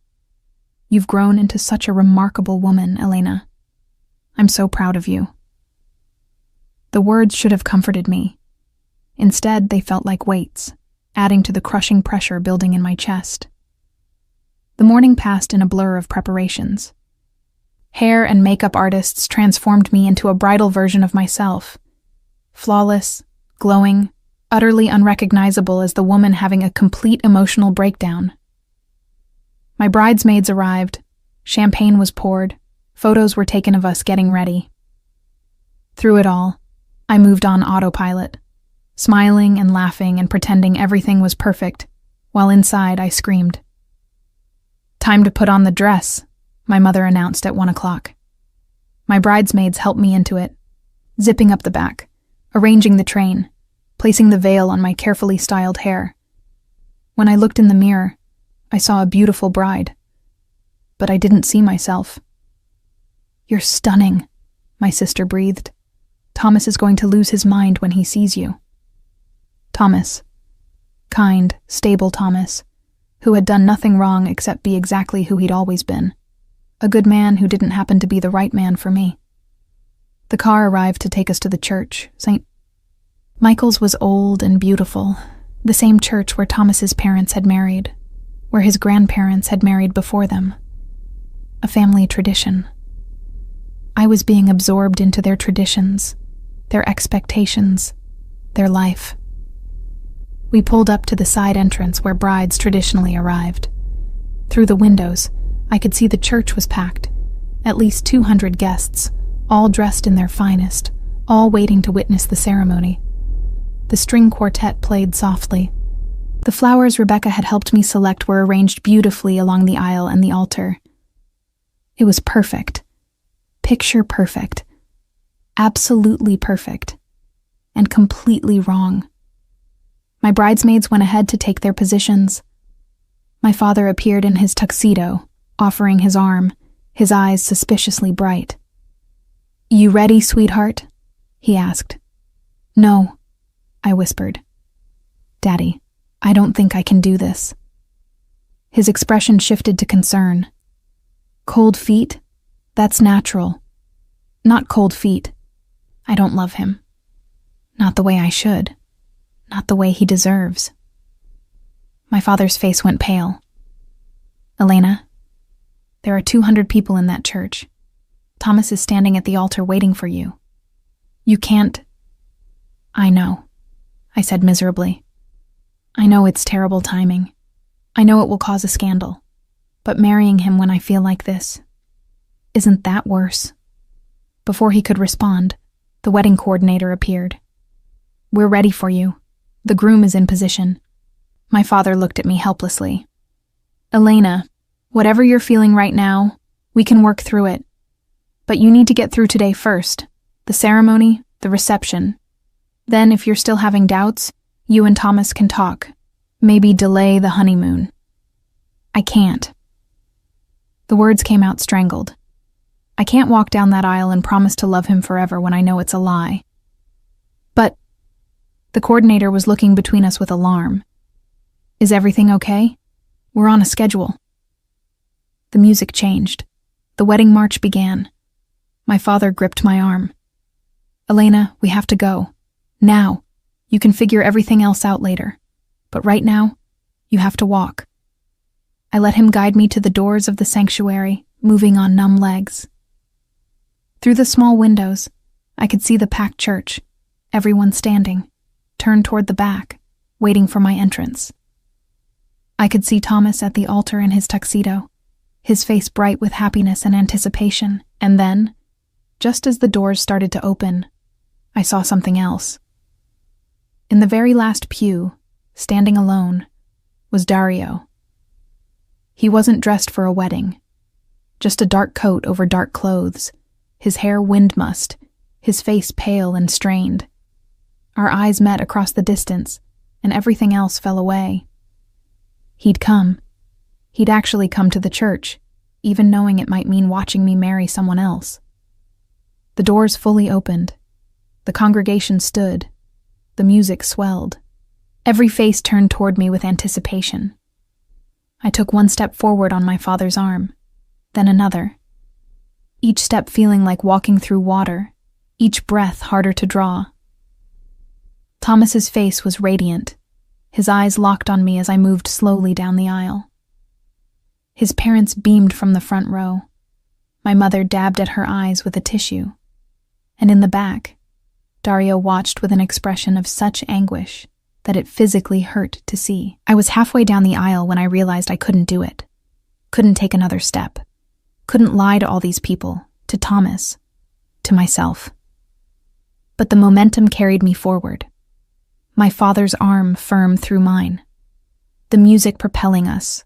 Speaker 1: "You've grown into such a remarkable woman, Elena. I'm so proud of you." The words should have comforted me. Instead, they felt like weights, adding to the crushing pressure building in my chest. The morning passed in a blur of preparations. Hair and makeup artists transformed me into a bridal version of myself. flawless, glowing, utterly unrecognizable as the woman having a complete emotional breakdown. My bridesmaids arrived, champagne was poured, photos were taken of us getting ready. Through it all, I moved on autopilot, smiling and laughing and pretending everything was perfect, while inside I screamed. "Time to put on the dress," my mother announced at 1 o'clock. My bridesmaids helped me into it, zipping up the back, arranging the train, placing the veil on my carefully styled hair. When I looked in the mirror, I saw a beautiful bride. But I didn't see myself. "You're stunning," my sister breathed. "Thomas is going to lose his mind when he sees you." Thomas. Kind, stable Thomas, who had done nothing wrong except be exactly who he'd always been. A good man who didn't happen to be the right man for me. The car arrived to take us to the church. St. Michael's was old and beautiful, the same church where Thomas's parents had married, where his grandparents had married before them. A family tradition. I was being absorbed into their traditions, their expectations, their life. We pulled up to the side entrance where brides traditionally arrived. Through the windows, I could see the church was packed, at least 200 guests, all dressed in their finest, all waiting to witness the ceremony. The string quartet played softly. The flowers Rebecca had helped me select were arranged beautifully along the aisle and the altar. It was perfect. Picture perfect. Absolutely perfect. And completely wrong. My bridesmaids went ahead to take their positions. My father appeared in his tuxedo, offering his arm, his eyes suspiciously bright. "You ready, sweetheart?" he asked. "No," I whispered. "Daddy, I don't think I can do this." His expression shifted to concern. "Cold feet? That's natural. Not cold feet. I don't love him. Not the way I should. Not the way he deserves." My father's face went pale. "Elena, there are 200 people in that church. Thomas is standing at the altar waiting for you. You can't—" "I know," I said miserably. "I know it's terrible timing. I know it will cause a scandal. But marrying him when I feel like this, isn't that worse?" Before he could respond, the wedding coordinator appeared. "We're ready for you. The groom is in position." My father looked at me helplessly. "Elena, whatever you're feeling right now, we can work through it. But you need to get through today first. The ceremony, the reception. Then, if you're still having doubts, you and Thomas can talk. Maybe delay the honeymoon." "I can't." The words came out strangled. I can't walk down that aisle and promise to love him forever when I know it's a lie. "But—" The coordinator was looking between us with alarm. "Is everything okay? We're on a schedule." The music changed. The wedding march began. My father gripped my arm. "Elena, we have to go. Now. You can figure everything else out later. But right now, you have to walk." I let him guide me to the doors of the sanctuary, moving on numb legs. Through the small windows, I could see the packed church, everyone standing, turned toward the back, waiting for my entrance. I could see Thomas at the altar in his tuxedo, his face bright with happiness and anticipation, and then, just as the doors started to open, I saw something else. In the very last pew, standing alone, was Dario. He wasn't dressed for a wedding, just a dark coat over dark clothes, his hair wind-mussed, his face pale and strained. Our eyes met across the distance, and everything else fell away. He'd come. He'd actually come to the church, even knowing it might mean watching me marry someone else. The doors fully opened. The congregation stood. The music swelled. Every face turned toward me with anticipation. I took one step forward on my father's arm, then another. Each step feeling like walking through water, each breath harder to draw. Thomas's face was radiant, his eyes locked on me as I moved slowly down the aisle. His parents beamed from the front row. My mother dabbed at her eyes with a tissue. And in the back, Dario watched with an expression of such anguish that it physically hurt to see. I was halfway down the aisle when I realized I couldn't do it. Couldn't take another step. Couldn't lie to all these people, to Thomas, to myself. But the momentum carried me forward. My father's arm firm through mine. The music propelling us.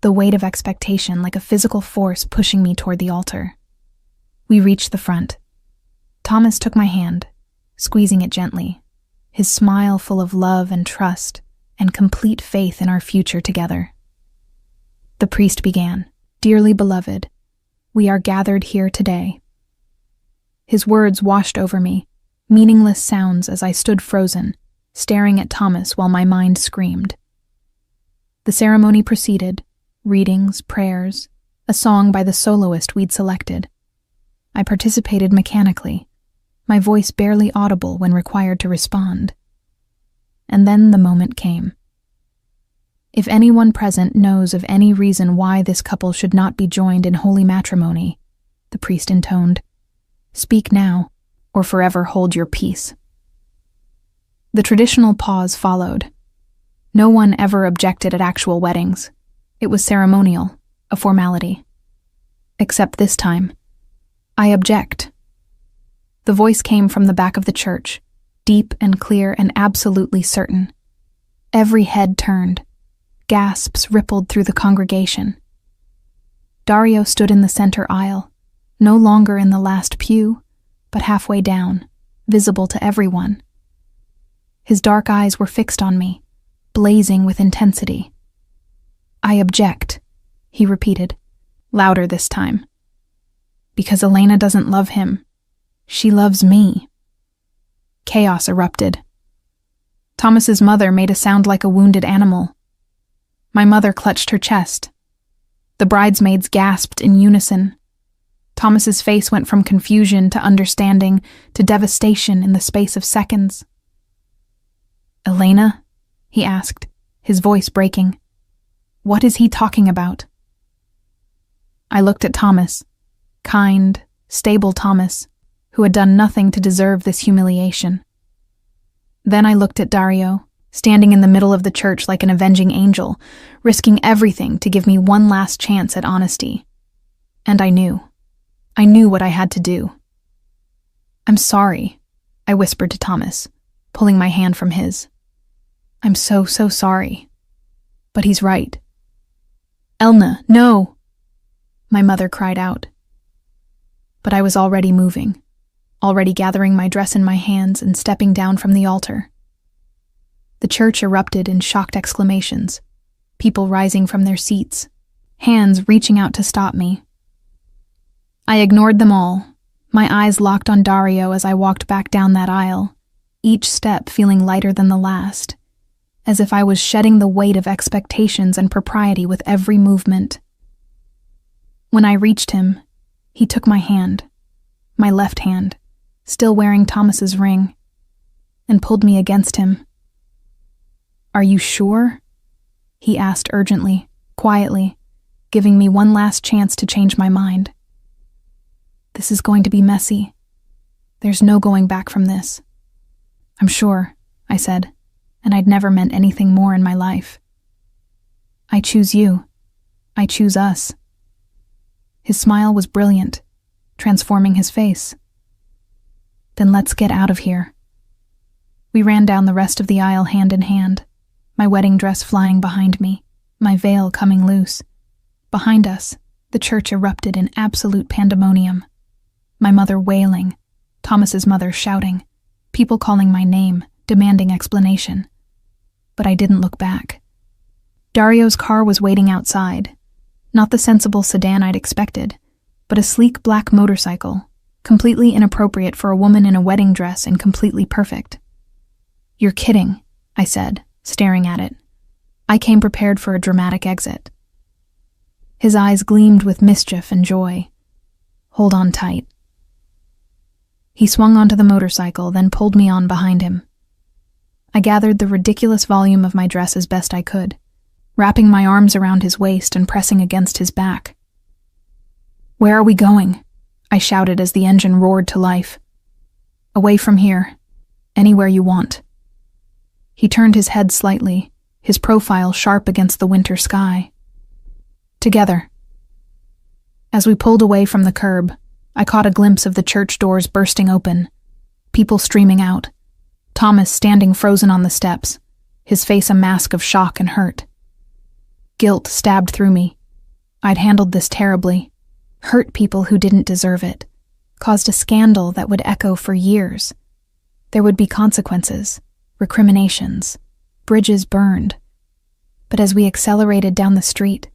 Speaker 1: The weight of expectation like a physical force pushing me toward the altar. We reached the front. Thomas took my hand, squeezing it gently, his smile full of love and trust and complete faith in our future together. The priest began, "Dearly beloved, we are gathered here today." His words washed over me, meaningless sounds as I stood frozen, staring at Thomas while my mind screamed. The ceremony proceeded, readings, prayers, a song by the soloist we'd selected. I participated mechanically, my voice barely audible when required to respond. And then the moment came. If anyone present knows of any reason why this couple should not be joined in holy matrimony, the priest intoned, speak now, or forever hold your peace. The traditional pause followed. No one ever objected at actual weddings. It was ceremonial, a formality. Except this time. I object. The voice came from the back of the church, deep and clear and absolutely certain. Every head turned. Gasps rippled through the congregation. Dario stood in the center aisle, no longer in the last pew, but halfway down, visible to everyone. His dark eyes were fixed on me, blazing with intensity. I object, he repeated, louder this time. Because Elena doesn't love him. She loves me. Chaos erupted. Thomas's mother made a sound like a wounded animal. My mother clutched her chest. The bridesmaids gasped in unison. Thomas's face went from confusion to understanding to devastation in the space of seconds. Elena? He asked, his voice breaking. What is he talking about? I looked at Thomas, kind, stable Thomas, who had done nothing to deserve this humiliation. Then I looked at Dario, standing in the middle of the church like an avenging angel, risking everything to give me one last chance at honesty. And I knew what I had to do. I'm sorry, I whispered to Thomas, pulling my hand from his. I'm so sorry. But he's right. Elna, no! My mother cried out. But I was already moving, already gathering my dress in my hands and stepping down from the altar. The church erupted in shocked exclamations, people rising from their seats, hands reaching out to stop me. I ignored them all, my eyes locked on Dario as I walked back down that aisle, each step feeling lighter than the last, as if I was shedding the weight of expectations and propriety with every movement. When I reached him, he took my hand, my left hand, still wearing Thomas's ring, and pulled me against him. Are you sure? He asked urgently, quietly, giving me one last chance to change my mind. This is going to be messy. There's no going back from this. I'm sure, I said, and I'd never meant anything more in my life. I choose you. I choose us. His smile was brilliant, transforming his face. Then let's get out of here. We ran down the rest of the aisle hand in hand, my wedding dress flying behind me, my veil coming loose. Behind us, the church erupted in absolute pandemonium. My mother wailing, Thomas's mother shouting, people calling my name, demanding explanation. But I didn't look back. Dario's car was waiting outside, not the sensible sedan I'd expected, but a sleek black motorcycle, completely inappropriate for a woman in a wedding dress and completely perfect. You're kidding, I said, staring at it. I came prepared for a dramatic exit. His eyes gleamed with mischief and joy. Hold on tight. He swung onto the motorcycle, then pulled me on behind him. I gathered the ridiculous volume of my dress as best I could, wrapping my arms around his waist and pressing against his back. Where are we going? I shouted as the engine roared to life. Away from here, Anywhere you want." He turned his head slightly, his profile sharp against the winter sky. "Together." As we pulled away from the curb, I caught a glimpse of the church doors bursting open, people streaming out, Thomas standing frozen on the steps, his face a mask of shock and hurt. Guilt stabbed through me. I'd handled this terribly, hurt people who didn't deserve it, caused a scandal that would echo for years. There would be consequences, recriminations, bridges burned. But as we accelerated down the street,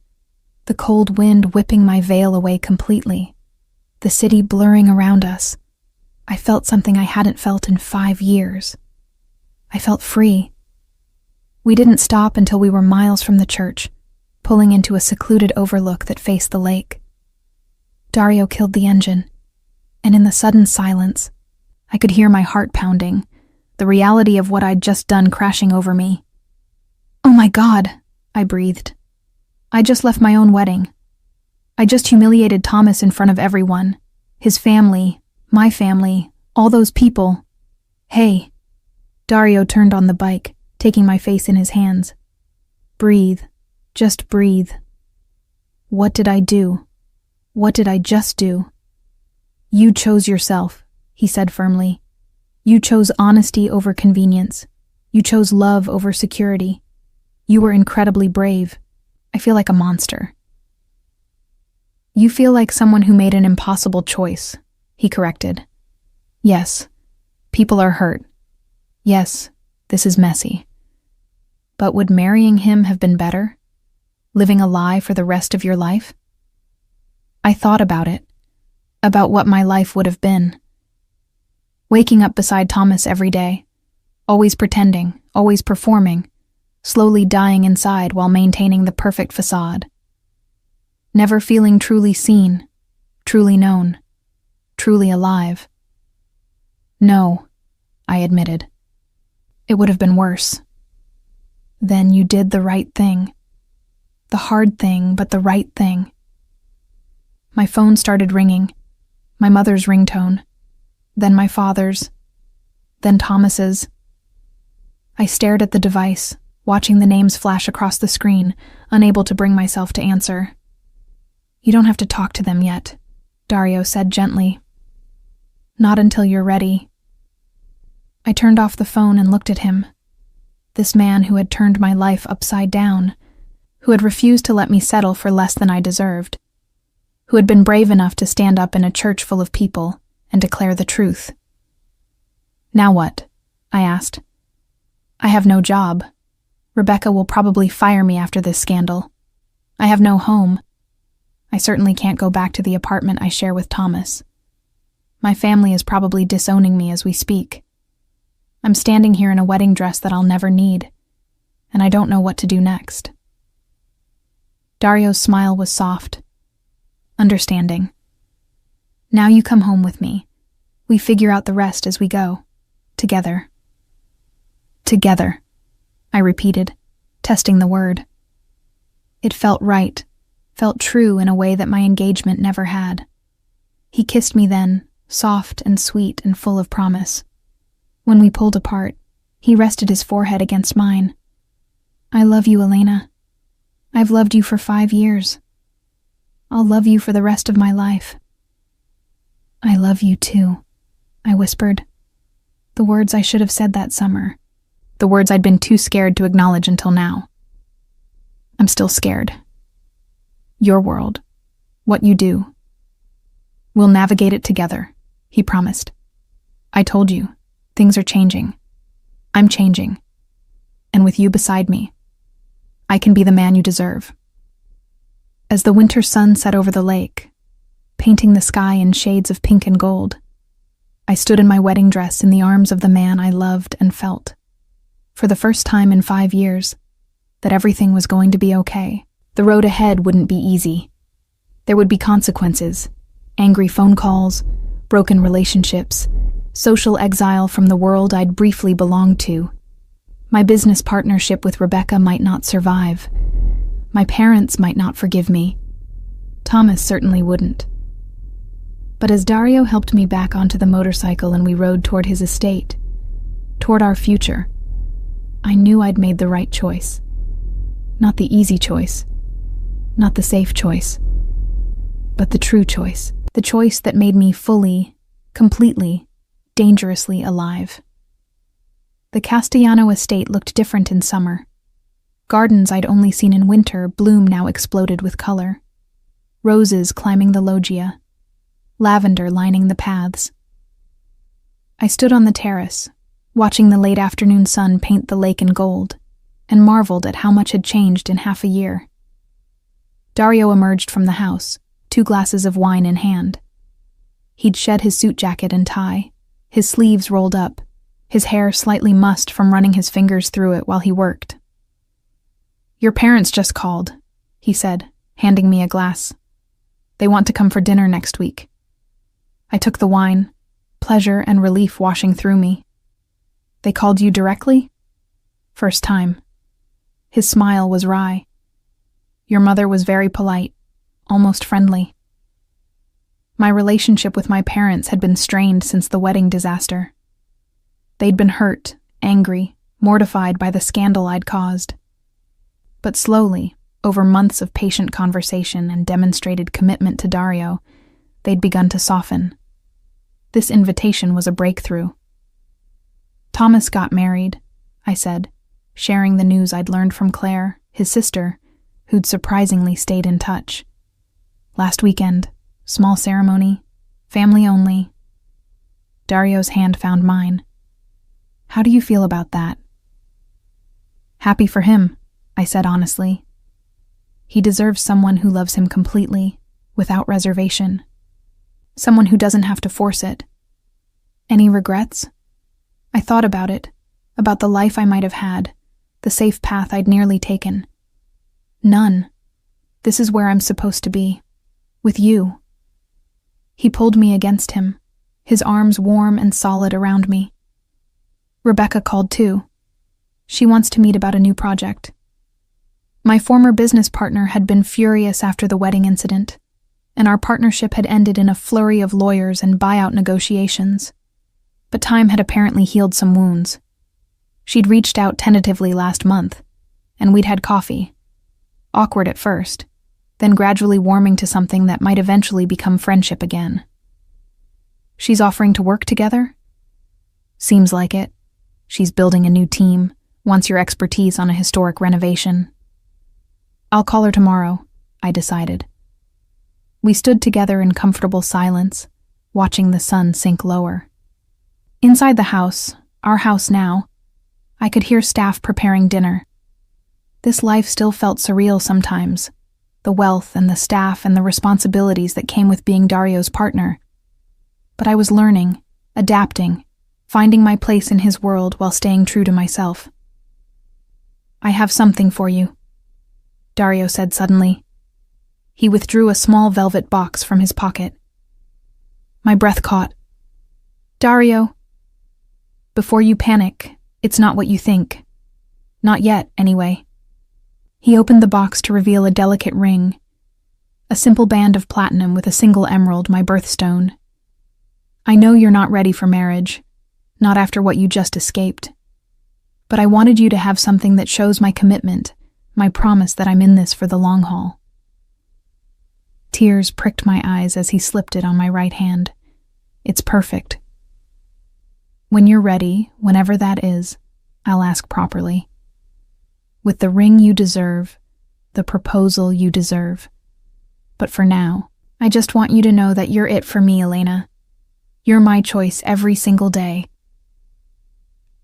Speaker 1: the cold wind whipping my veil away completely, the city blurring around us, I felt something I hadn't felt in 5 years. I felt free. We didn't stop until we were miles from the church, pulling into a secluded overlook that faced the lake. Dario killed the engine, and in the sudden silence, I could hear my heart pounding, the reality of what I'd just done crashing over me. "Oh my God," I breathed. "I just left my own wedding. I just humiliated Thomas in front of everyone. His family, my family, all those people. Hey." Dario turned on the bike, taking my face in his hands. "Breathe. Just breathe." "What did I do? What did I just do?" "You chose yourself," he said firmly. "You chose honesty over convenience. You chose love over security. You were incredibly brave. I feel like a monster." "You feel like someone who made an impossible choice," he corrected. "Yes, people are hurt. Yes, this is messy. But would marrying him have been better? Living a lie for the rest of your life?" I thought about it, about what my life would have been. Waking up beside Thomas every day, always pretending, always performing, slowly dying inside while maintaining the perfect facade. Never feeling truly seen, truly known, truly alive. "No," I admitted. "It would have been worse." "Then you did the right thing. The hard thing, but the right thing." My phone started ringing, my mother's ringtone, then my father's, then Thomas's. I stared at the device, watching the names flash across the screen, unable to bring myself to answer. "You don't have to talk to them yet," Dario said gently. "Not until you're ready." I turned off the phone and looked at him. This man who had turned my life upside down, who had refused to let me settle for less than I deserved, who had been brave enough to stand up in a church full of people and declare the truth. "Now what?" I asked. "I have no job. Rebecca will probably fire me after this scandal. I have no home. I certainly can't go back to the apartment I share with Thomas. My family is probably disowning me as we speak. I'm standing here in a wedding dress that I'll never need, and I don't know what to do next." Dario's smile was soft, understanding. "Now you come home with me. We figure out the rest as we go. Together." "Together," I repeated, testing the word. It felt right, felt true in a way that my engagement never had. He kissed me then, soft and sweet and full of promise. When we pulled apart, he rested his forehead against mine. "I love you, Elena. I've loved you for 5 years. I'll love you for the rest of my life." "I love you too," I whispered. The words I should have said that summer. The words I'd been too scared to acknowledge until now. I'm still scared. Your world. What you do. We'll navigate it together, he promised. I told you, things are changing. I'm changing. And with you beside me, I can be the man you deserve. As the winter sun set over the lake, painting the sky in shades of pink and gold, I stood in my wedding dress in the arms of the man I loved and felt, for the first time in 5 years, that everything was going to be okay. The road ahead wouldn't be easy. There would be consequences, angry phone calls, broken relationships, social exile from the world I'd briefly belonged to. My business partnership with Rebecca might not survive. My parents might not forgive me. Thomas certainly wouldn't. But as Dario helped me back onto the motorcycle and we rode toward his estate, toward our future. I knew I'd made the right choice. Not the easy choice, not the safe choice, but the true choice. The choice that made me fully, completely, dangerously alive. The Castellano estate looked different in summer. Gardens I'd only seen in winter bloom now exploded with color. Roses climbing the loggia, lavender lining the paths. I stood on the terrace, watching the late afternoon sun paint the lake in gold, and marveled at how much had changed in half a year. Dario emerged from the house, 2 glasses of wine in hand. He'd shed his suit jacket and tie, his sleeves rolled up, his hair slightly mussed from running his fingers through it while he worked. "Your parents just called," he said, handing me a glass. "They want to come for dinner next week." I took the wine, pleasure and relief washing through me. "They called you directly?" "First time." His smile was wry. "Your mother was very polite, almost friendly." My relationship with my parents had been strained since the wedding disaster. They'd been hurt, angry, mortified by the scandal I'd caused. But slowly, over months of patient conversation and demonstrated commitment to Dario, they'd begun to soften. This invitation was a breakthrough. "Thomas got married," I said, sharing the news I'd learned from Claire, his sister, who'd surprisingly stayed in touch. "Last weekend, small ceremony, family only." Dario's hand found mine. "How do you feel about that?" "Happy for him," I said honestly. "He deserves someone who loves him completely, without reservation. Someone who doesn't have to force it." "Any regrets?" I thought about it, about the life I might have had, the safe path I'd nearly taken. "None. This is where I'm supposed to be. With you." He pulled me against him, his arms warm and solid around me. "Rebecca called too. She wants to meet about a new project." My former business partner had been furious after the wedding incident, and our partnership had ended in a flurry of lawyers and buyout negotiations. But time had apparently healed some wounds. She'd reached out tentatively last month, and we'd had coffee. Awkward at first, then gradually warming to something that might eventually become friendship again. "She's offering to work together?" "Seems like it. She's building a new team, wants your expertise on a historic renovation." "I'll call her tomorrow," I decided. We stood together in comfortable silence, watching the sun sink lower. Inside the house, our house now, I could hear staff preparing dinner. This life still felt surreal sometimes, the wealth and the staff and the responsibilities that came with being Dario's partner. But I was learning, adapting, finding my place in his world while staying true to myself. "I have something for you," Dario said suddenly. He withdrew a small velvet box from his pocket. My breath caught. "Dario, before you panic, it's not what you think. Not yet, anyway." He opened the box to reveal a delicate ring, a simple band of platinum with a single emerald, my birthstone. "I know you're not ready for marriage, not after what you just escaped. But I wanted you to have something that shows my commitment, my promise that I'm in this for the long haul." Tears pricked my eyes as he slipped it on my right hand. "It's perfect." "When you're ready, whenever that is, I'll ask properly. With the ring you deserve, the proposal you deserve. But for now, I just want you to know that you're it for me, Elena. You're my choice every single day."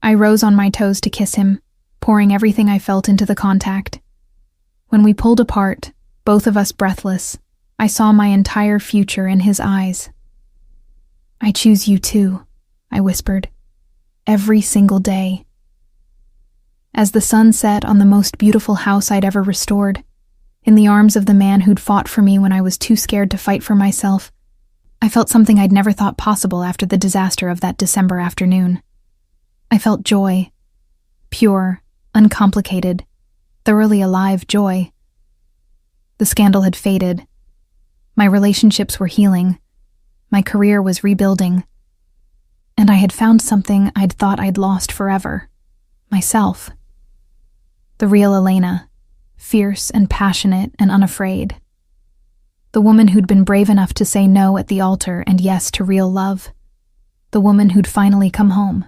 Speaker 1: I rose on my toes to kiss him, pouring everything I felt into the contact. When we pulled apart, both of us breathless, I saw my entire future in his eyes. "I choose you too," I whispered. "Every single day." As the sun set on the most beautiful house I'd ever restored, in the arms of the man who'd fought for me when I was too scared to fight for myself, I felt something I'd never thought possible after the disaster of that December afternoon. I felt joy. Pure, uncomplicated, thoroughly alive joy. The scandal had faded. My relationships were healing. My career was rebuilding. and I had found something I'd thought I'd lost forever. Myself. The real Elena, fierce and passionate and unafraid. The woman who'd been brave enough to say no at the altar and yes to real love. The woman who'd finally come home.